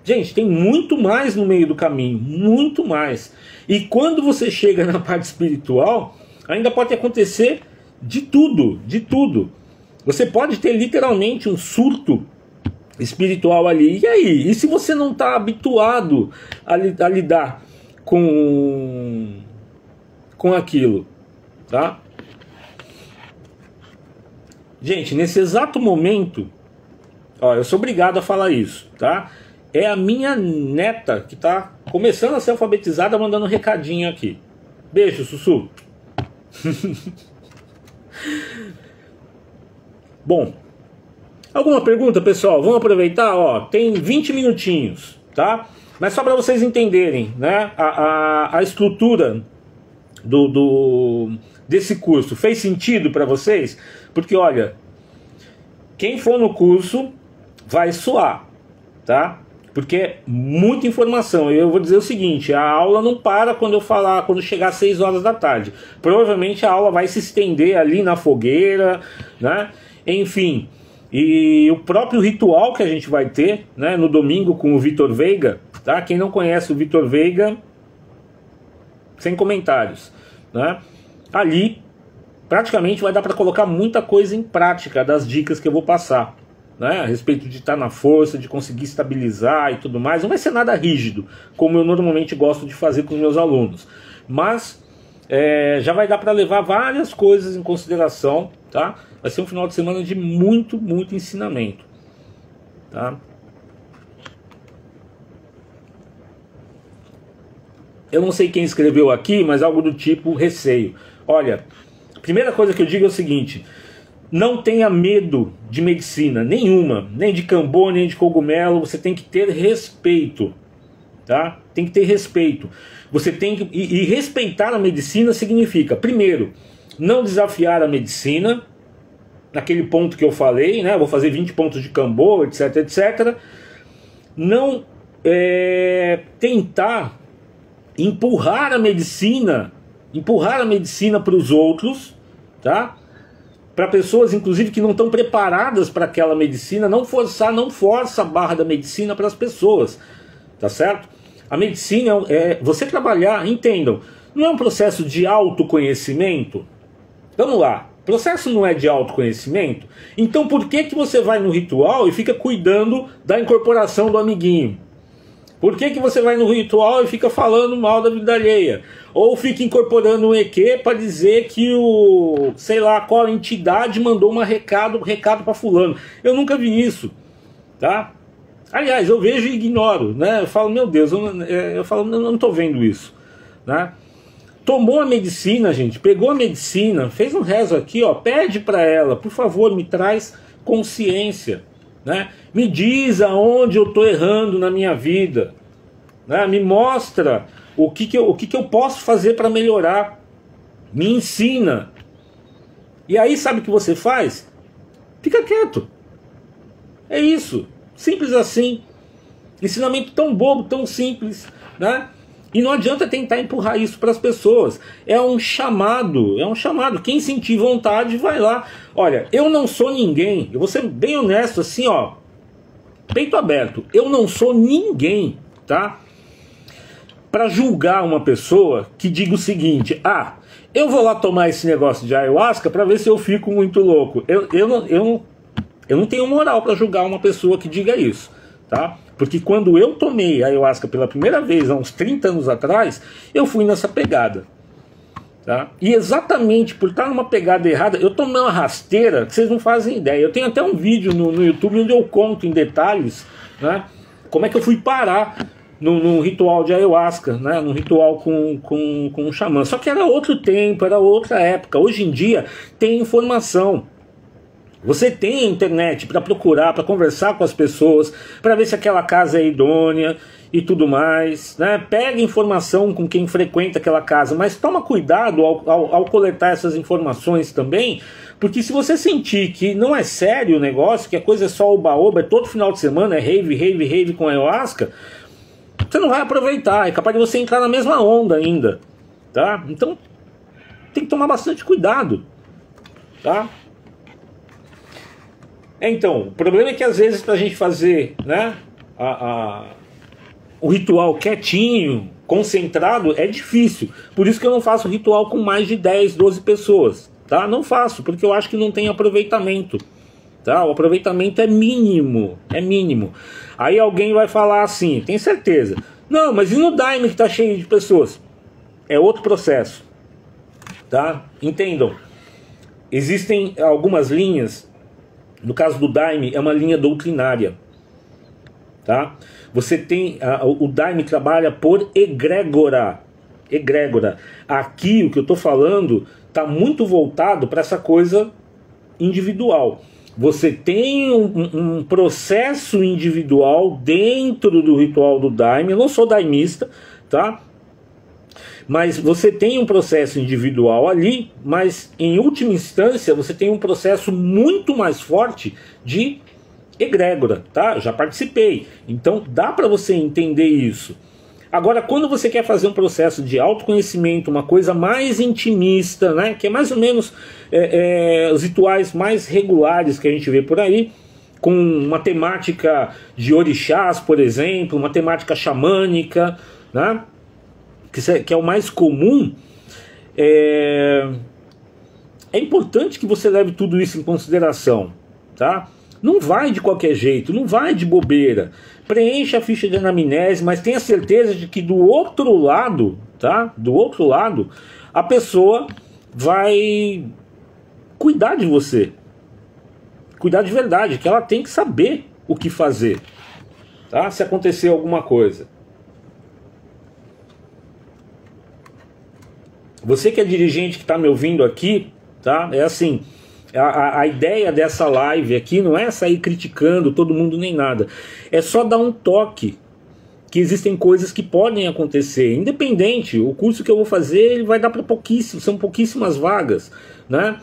Gente, tem muito mais no meio do caminho, muito mais. E quando você chega na parte espiritual, ainda pode acontecer de tudo, de tudo. Você pode ter literalmente um surto espiritual ali. E aí? E se você não está habituado a lidar com aquilo, tá? Gente, nesse exato momento, ó, eu sou obrigado a falar isso, tá? É a minha neta que tá começando a ser alfabetizada, mandando um recadinho aqui. Beijo, Sussu. Bom, alguma pergunta, pessoal? Vamos aproveitar, ó, tem 20 minutinhos, tá? Mas só para vocês entenderem, né, a estrutura desse curso. Fez sentido para vocês? Porque, olha, quem for no curso vai suar, tá? Porque é muita informação. Eu vou dizer o seguinte: a aula não para quando chegar às 6 horas da tarde. Provavelmente a aula vai se estender ali na fogueira, né? Enfim, e o próprio ritual que a gente vai ter, né, no domingo com o Vitor Veiga, tá? Quem não conhece o Vitor Veiga, sem comentários, né? Ali praticamente vai dar para colocar muita coisa em prática das dicas que eu vou passar, né? A respeito de estar na força, de conseguir estabilizar e tudo mais. Não vai ser nada rígido, como eu normalmente gosto de fazer com os meus alunos, mas já vai dar para levar várias coisas em consideração, tá? Vai ser um final de semana de muito ensinamento, tá? Eu não sei quem escreveu aqui, mas algo do tipo receio. Olha, a primeira coisa que eu digo é o seguinte: não tenha medo de medicina nenhuma, nem de cambô, nem de cogumelo. Você tem que ter respeito, tá? Tem que ter respeito. Você tem que e respeitar a medicina significa, primeiro, não desafiar a medicina naquele ponto que eu falei, né? Vou fazer 20 pontos de cambô, etc, etc. Não tentar empurrar a medicina para os outros, tá? Para pessoas, inclusive, que não estão preparadas para aquela medicina. Não força a barra da medicina para as pessoas, tá certo? A medicina você trabalhar, entendam, não é um processo de autoconhecimento. Vamos lá, o processo não é de autoconhecimento. Então por que você vai no ritual e fica cuidando da incorporação do amiguinho? Por que você vai no ritual e fica falando mal da vida alheia? Ou fica incorporando um EQ para dizer que sei lá, qual entidade mandou um recado para fulano? Eu nunca vi isso, tá? Aliás, eu vejo e ignoro, né? Eu falo, meu Deus, eu não estou vendo isso, né? Tomou a medicina, gente, pegou a medicina, fez um rezo aqui, ó, pede para ela, por favor, me traz consciência, né? Me diz aonde eu estou errando na minha vida, né? Me mostra o que eu posso fazer para melhorar, me ensina. E aí sabe o que você faz? Fica quieto. É isso, simples assim. Ensinamento tão bobo, tão simples, né? E não adianta tentar empurrar isso para as pessoas. É um chamado. Quem sentir vontade vai lá. Olha, eu não sou ninguém. Eu vou ser bem honesto assim, ó, peito aberto. Eu não sou ninguém, tá? Para julgar uma pessoa que diga o seguinte: eu vou lá tomar esse negócio de ayahuasca para ver se eu fico muito louco. Eu não tenho moral para julgar uma pessoa que diga isso, tá? Porque quando eu tomei ayahuasca pela primeira vez, há uns 30 anos atrás, eu fui nessa pegada, tá? E exatamente por estar numa pegada errada, eu tomei uma rasteira que vocês não fazem ideia. Eu tenho até um vídeo no YouTube onde eu conto em detalhes, né, como é que eu fui parar num ritual de ayahuasca, né, num ritual com um xamã. Só que era outro tempo, era outra época. Hoje em dia tem informação. Você tem a internet para procurar, para conversar com as pessoas, para ver se aquela casa é idônea e tudo mais, né? Pega informação com quem frequenta aquela casa, mas toma cuidado ao coletar essas informações também, porque se você sentir que não é sério o negócio, que a coisa é só oba-oba, é todo final de semana, é rave com ayahuasca, você não vai aproveitar, é capaz de você entrar na mesma onda ainda, tá? Então tem que tomar bastante cuidado, tá? Então, o problema é que às vezes pra gente fazer, né, o ritual quietinho, concentrado, é difícil. Por isso que eu não faço ritual com mais de 10, 12 pessoas, tá? Não faço, porque eu acho que não tem aproveitamento, tá? O aproveitamento é mínimo, Aí alguém vai falar assim, tem certeza: não, mas e no Daime que tá cheio de pessoas? É outro processo, tá? Entendam, existem algumas linhas. No caso do Daime, é uma linha doutrinária, tá? Você tem o Daime trabalha por egrégora. Aqui o que eu estou falando está muito voltado para essa coisa individual. Você tem um processo individual dentro do ritual do Daime. Eu não sou daimista, tá? Mas você tem um processo individual ali, mas em última instância você tem um processo muito mais forte de egrégora, tá? Já participei, então dá para você entender isso. Agora, quando você quer fazer um processo de autoconhecimento, uma coisa mais intimista, né, que é mais ou menos os rituais mais regulares que a gente vê por aí com uma temática de orixás, por exemplo, uma temática xamânica, né? Que é o mais comum. É importante que você leve tudo isso em consideração, tá? Não vai de qualquer jeito, não vai de bobeira. Preencha a ficha de anamnese, mas tenha certeza de que do outro lado, tá? Do outro lado, a pessoa vai cuidar de você. Cuidar de verdade, que ela tem que saber o que fazer, tá? Se acontecer alguma coisa. Você que é dirigente que está me ouvindo aqui, tá? É assim, a ideia dessa live aqui não é sair criticando todo mundo nem nada. É só dar um toque que existem coisas que podem acontecer. Independente, o curso que eu vou fazer ele vai dar para pouquíssimo, são pouquíssimas vagas, né?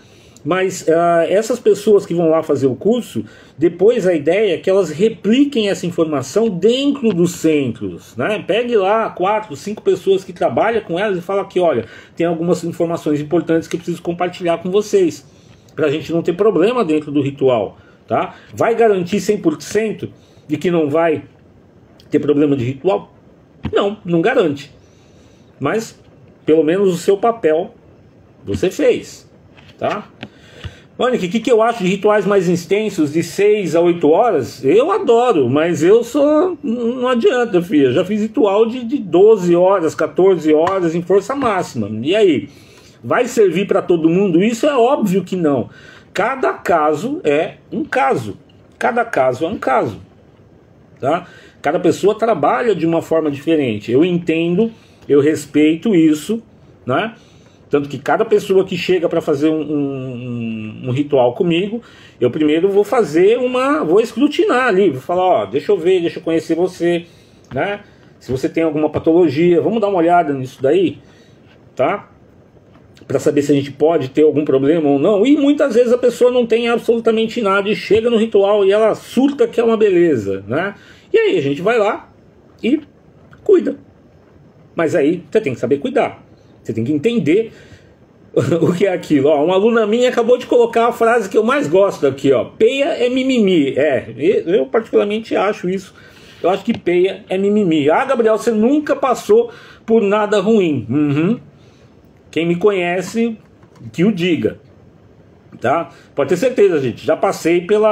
Mas essas pessoas que vão lá fazer o curso, depois a ideia é que elas repliquem essa informação dentro dos centros, né? Pegue lá 4, 5 pessoas que trabalham com elas e fala que, olha, tem algumas informações importantes que eu preciso compartilhar com vocês, para a gente não ter problema dentro do ritual, tá? Vai garantir 100% de que não vai ter problema de ritual? Não, não garante. Mas, pelo menos o seu papel você fez, tá? Mônica, o que eu acho de rituais mais extensos, de 6 a 8 horas? Eu adoro, mas eu sou... Não adianta, filha. Já fiz ritual de 12 horas, 14 horas em força máxima. E aí? Vai servir para todo mundo? Isso é óbvio que não. Cada caso é um caso. Cada caso é um caso. Tá? Cada pessoa trabalha de uma forma diferente. Eu entendo, eu respeito isso, né? Tanto que cada pessoa que chega para fazer um ritual comigo, eu primeiro vou fazer vou escrutinar ali, vou falar, ó, deixa eu ver, deixa eu conhecer você, né? Se você tem alguma patologia, vamos dar uma olhada nisso daí, tá? Para saber se a gente pode ter algum problema ou não. E muitas vezes a pessoa não tem absolutamente nada e chega no ritual e ela surta que é uma beleza, né? E aí a gente vai lá e cuida. Mas aí você tem que saber cuidar. Você tem que entender o que é aquilo. Ó, uma aluna minha acabou de colocar a frase que eu mais gosto aqui, ó. Peia é mimimi. Eu particularmente acho isso. Eu acho que peia é mimimi. Ah, Gabriel, você nunca passou por nada ruim. Quem me conhece, que o diga. Tá? Pode ter certeza, gente. Já passei pelo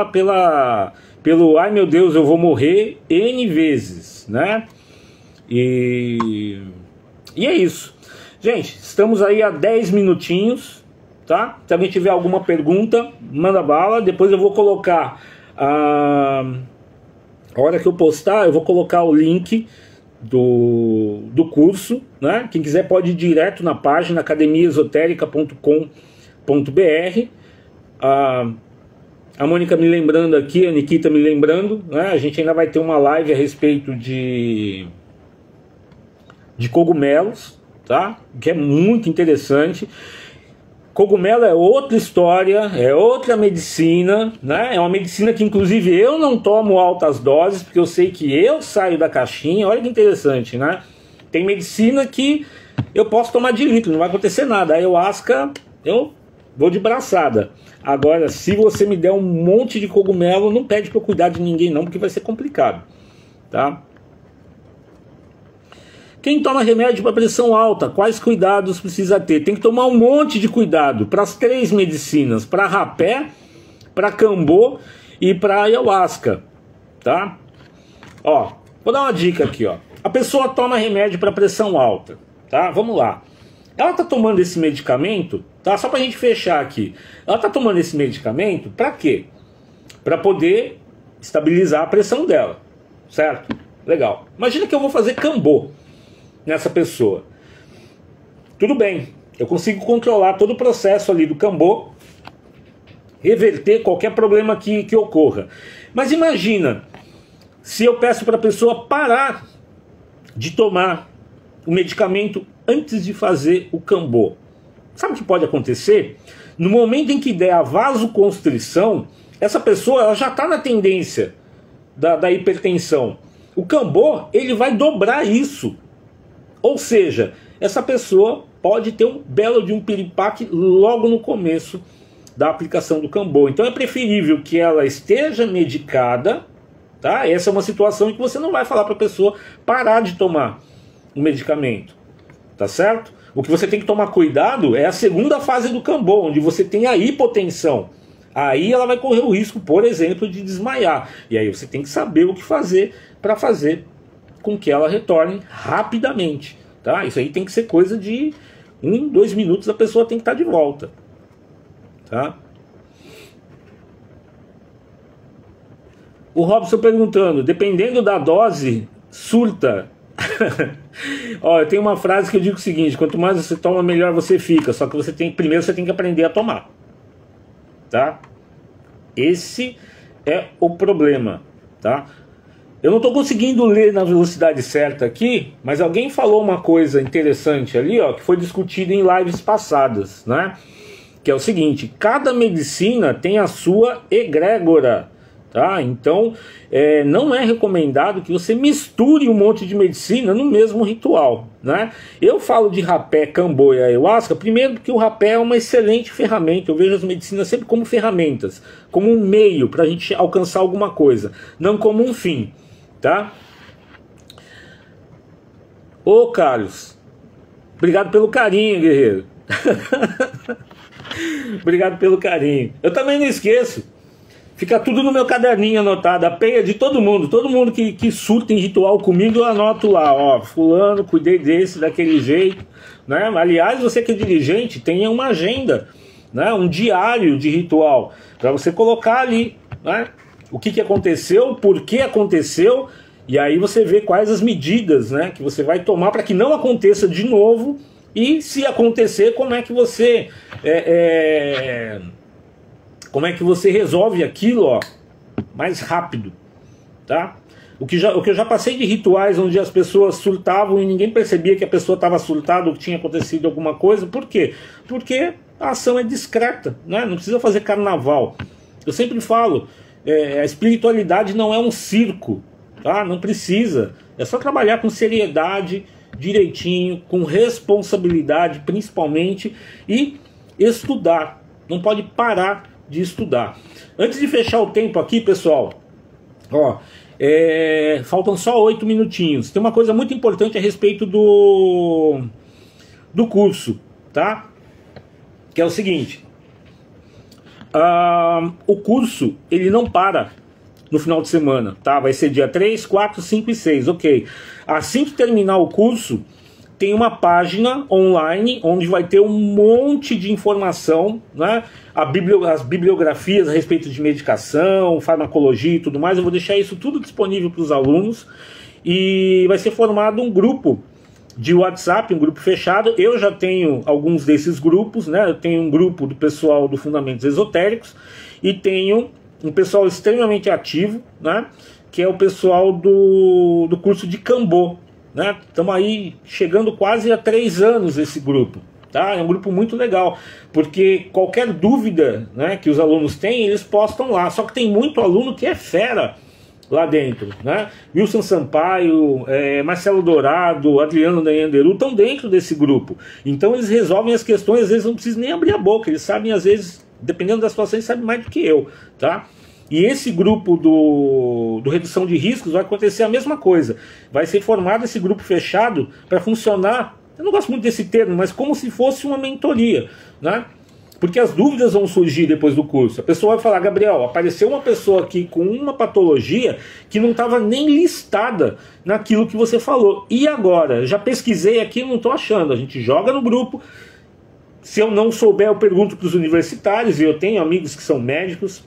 ai meu Deus, eu vou morrer N vezes, né? E é isso. Gente, estamos aí a 10 minutinhos, tá? Se alguém tiver alguma pergunta, manda bala. Depois eu vou colocar a hora que eu postar, eu vou colocar o link do curso, né? Quem quiser pode ir direto na página academiaesotérica.com.br. A Mônica me lembrando aqui, a Nikita me lembrando, né? A gente ainda vai ter uma live a respeito de cogumelos, tá? Que é muito interessante. Cogumelo é outra história, é outra medicina, né? É uma medicina que inclusive eu não tomo altas doses, porque eu sei que eu saio da caixinha. Olha que interessante, né? Tem medicina que eu posso tomar de litro, não vai acontecer nada. A ayahuasca, eu vou de braçada. Agora, se você me der um monte de cogumelo, não pede para eu cuidar de ninguém não, porque vai ser complicado, tá? Quem toma remédio para pressão alta, quais cuidados precisa ter? Tem que tomar um monte de cuidado para as 3 medicinas, para rapé, para cambô e para ayahuasca, tá? Ó, vou dar uma dica aqui, ó. A pessoa toma remédio para pressão alta, tá? Vamos lá. Ela tá tomando esse medicamento, tá? Só pra gente fechar aqui. Ela tá tomando esse medicamento para quê? Para poder estabilizar a pressão dela, certo? Legal. Imagina que eu vou fazer cambô nessa pessoa. Tudo bem, eu consigo controlar todo o processo ali do cambô, reverter qualquer problema que ocorra. Mas imagina se eu peço para a pessoa parar de tomar o medicamento antes de fazer o cambô. Sabe o que pode acontecer? No momento em que der a vasoconstrição, essa pessoa ela já está na tendência da hipertensão. O cambô ele vai dobrar isso. Ou seja, essa pessoa pode ter um belo de um piripaque logo no começo da aplicação do Cambô. Então é preferível que ela esteja medicada, tá? Essa é uma situação em que você não vai falar para a pessoa parar de tomar o medicamento, tá certo? O que você tem que tomar cuidado é a segunda fase do Cambô, onde você tem a hipotensão. Aí ela vai correr o risco, por exemplo, de desmaiar. E aí você tem que saber o que fazer para fazer com que ela retorne rapidamente, tá? Isso aí tem que ser coisa de 1, 2 minutos, a pessoa tem que estar de volta, tá? O Robson perguntando, dependendo da dose, surta. Olha, tem uma frase que eu digo o seguinte: quanto mais você toma, melhor você fica. Só que primeiro você tem que aprender a tomar, tá? Esse é o problema, tá? Eu não estou conseguindo ler na velocidade certa aqui, mas alguém falou uma coisa interessante ali, ó, que foi discutida em lives passadas, né? Que é o seguinte: cada medicina tem a sua egrégora, tá? Então, não é recomendado que você misture um monte de medicina no mesmo ritual, né? Eu falo de rapé, Cambô e ayahuasca, primeiro porque o rapé é uma excelente ferramenta. Eu vejo as medicinas sempre como ferramentas, como um meio para a gente alcançar alguma coisa, não como um fim, tá? Ô Carlos, obrigado pelo carinho, guerreiro. Obrigado pelo carinho. Eu também não esqueço. Fica tudo no meu caderninho anotado, a peia de todo mundo que surta em ritual comigo, eu anoto lá, ó, fulano, cuidei desse, daquele jeito, né? Aliás, você que é dirigente, tenha uma agenda, né? Um diário de ritual, para você colocar ali, né? O que aconteceu, por que aconteceu, e aí você vê quais as medidas, né, que você vai tomar para que não aconteça de novo, e se acontecer, como é que você... como é que você resolve aquilo, ó, mais rápido, tá? O que eu já passei de rituais onde as pessoas surtavam e ninguém percebia que a pessoa estava surtada ou que tinha acontecido alguma coisa. Por quê? Porque a ação é discreta, né? Não precisa fazer carnaval. Eu sempre falo, a espiritualidade não é um circo, tá? Não precisa. É só trabalhar com seriedade, direitinho, com responsabilidade principalmente, e estudar. Não pode parar de estudar. Antes de fechar o tempo aqui, pessoal, ó, faltam só 8 minutinhos. Tem uma coisa muito importante a respeito do curso, tá? Que é o seguinte: o curso, ele não para no final de semana, tá? Vai ser dia 3, 4, 5 e 6, ok. Assim que terminar o curso, tem uma página online onde vai ter um monte de informação, né? As bibliografias a respeito de medicação, farmacologia e tudo mais. Eu vou deixar isso tudo disponível para os alunos, e vai ser formado um grupo de WhatsApp, um grupo fechado. Eu já tenho alguns desses grupos, né? Eu tenho um grupo do pessoal do Fundamentos Esotéricos e tenho um pessoal extremamente ativo, né? Que é o pessoal do curso de Cambô, né? Estamos aí chegando quase a 3 anos esse grupo, tá? É um grupo muito legal, porque qualquer dúvida, né, que os alunos têm, eles postam lá. Só que tem muito aluno que é fera lá dentro, né? Wilson Sampaio, Marcelo Dourado, Adriano Dayanderu estão dentro desse grupo. Então eles resolvem as questões, às vezes não precisa nem abrir a boca, eles sabem, às vezes, dependendo da situação, eles sabem mais do que eu, tá? E esse grupo do Redução de Riscos vai acontecer a mesma coisa. Vai ser formado esse grupo fechado para funcionar, eu não gosto muito desse termo, mas como se fosse uma mentoria, né? Porque as dúvidas vão surgir depois do curso. A pessoa vai falar: Gabriel, apareceu uma pessoa aqui com uma patologia que não estava nem listada naquilo que você falou. E agora? Já pesquisei aqui e não estou achando. A gente joga no grupo. Se eu não souber, eu pergunto para os universitários, e eu tenho amigos que são médicos,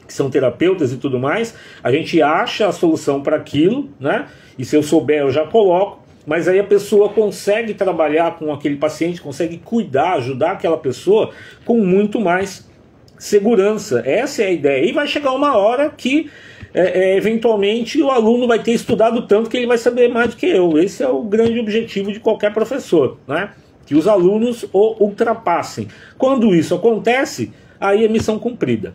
que são terapeutas e tudo mais. A gente acha a solução para aquilo, né? E se eu souber, eu já coloco. Mas aí a pessoa consegue trabalhar com aquele paciente, consegue cuidar, ajudar aquela pessoa com muito mais segurança. Essa é a ideia. E vai chegar uma hora que, eventualmente, o aluno vai ter estudado tanto que ele vai saber mais do que eu. Esse é o grande objetivo de qualquer professor, né? Que os alunos o ultrapassem. Quando isso acontece, aí é missão cumprida,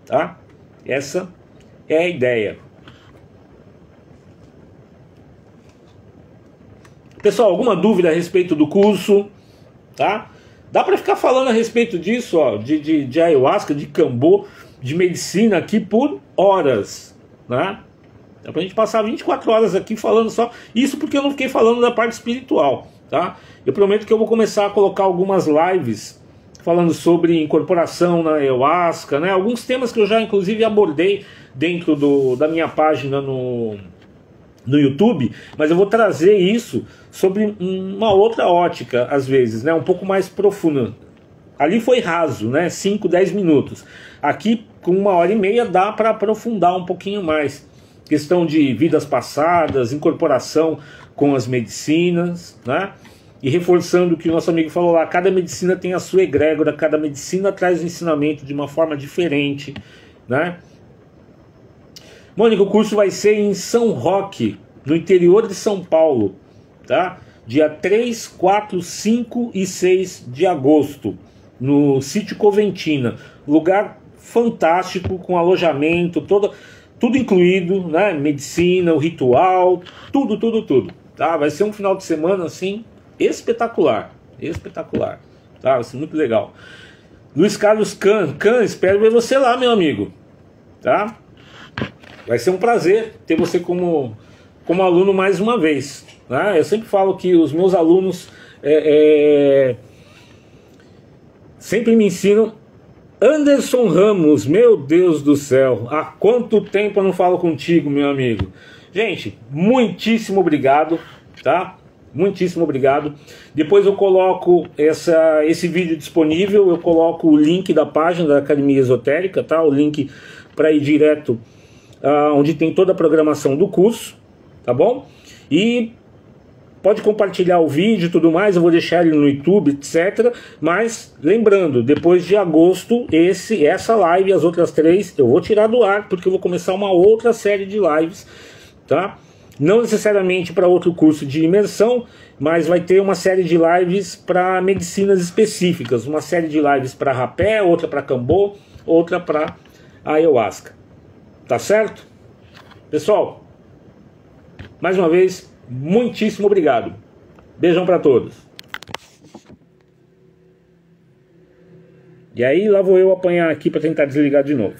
tá? Essa é a ideia. Pessoal, alguma dúvida a respeito do curso? Tá? Dá para ficar falando a respeito disso, ó, de ayahuasca, de cambô, de medicina aqui por horas, né? Dá pra gente passar 24 horas aqui falando só isso, porque eu não fiquei falando da parte espiritual, tá? Eu prometo que eu vou começar a colocar algumas lives falando sobre incorporação na ayahuasca, né? Alguns temas que eu já inclusive abordei dentro da minha página no YouTube, mas eu vou trazer isso sobre uma outra ótica, às vezes, né? Um pouco mais profunda. Ali foi raso, né? 5, 10 minutos. Aqui, com 1h30, dá para aprofundar um pouquinho mais. Questão de vidas passadas, incorporação com as medicinas, né? E reforçando o que o nosso amigo falou lá, cada medicina tem a sua egrégora, cada medicina traz o ensinamento de uma forma diferente, né? Mônica, o curso vai ser em São Roque, no interior de São Paulo, tá? Dia 3, 4, 5 e 6 de agosto, no Sítio Coventina. Lugar fantástico, com alojamento, tudo incluído, né? Medicina, o ritual, tudo, tá? Vai ser um final de semana, assim, espetacular, tá? Vai ser muito legal. Luiz Carlos Can, espero ver você lá, meu amigo, tá? Vai ser um prazer ter você como aluno mais uma vez, né? Eu sempre falo que os meus alunos sempre me ensinam. Anderson Ramos, meu Deus do céu, há quanto tempo eu não falo contigo, meu amigo? Gente, muitíssimo obrigado, tá? Muitíssimo obrigado. Depois eu coloco esse vídeo disponível, eu coloco o link da página da Academia Esotérica, tá? O link para ir direto onde tem toda a programação do curso, tá bom? E pode compartilhar o vídeo e tudo mais, eu vou deixar ele no YouTube, etc. Mas lembrando, depois de agosto, essa live e as outras 3 eu vou tirar do ar, porque eu vou começar uma outra série de lives, tá? Não necessariamente para outro curso de imersão, mas vai ter uma série de lives para medicinas específicas, uma série de lives para rapé, outra para cambô, outra para ayahuasca. Tá certo? Pessoal, mais uma vez, muitíssimo obrigado. Beijão para todos. E aí, lá vou eu apanhar aqui para tentar desligar de novo.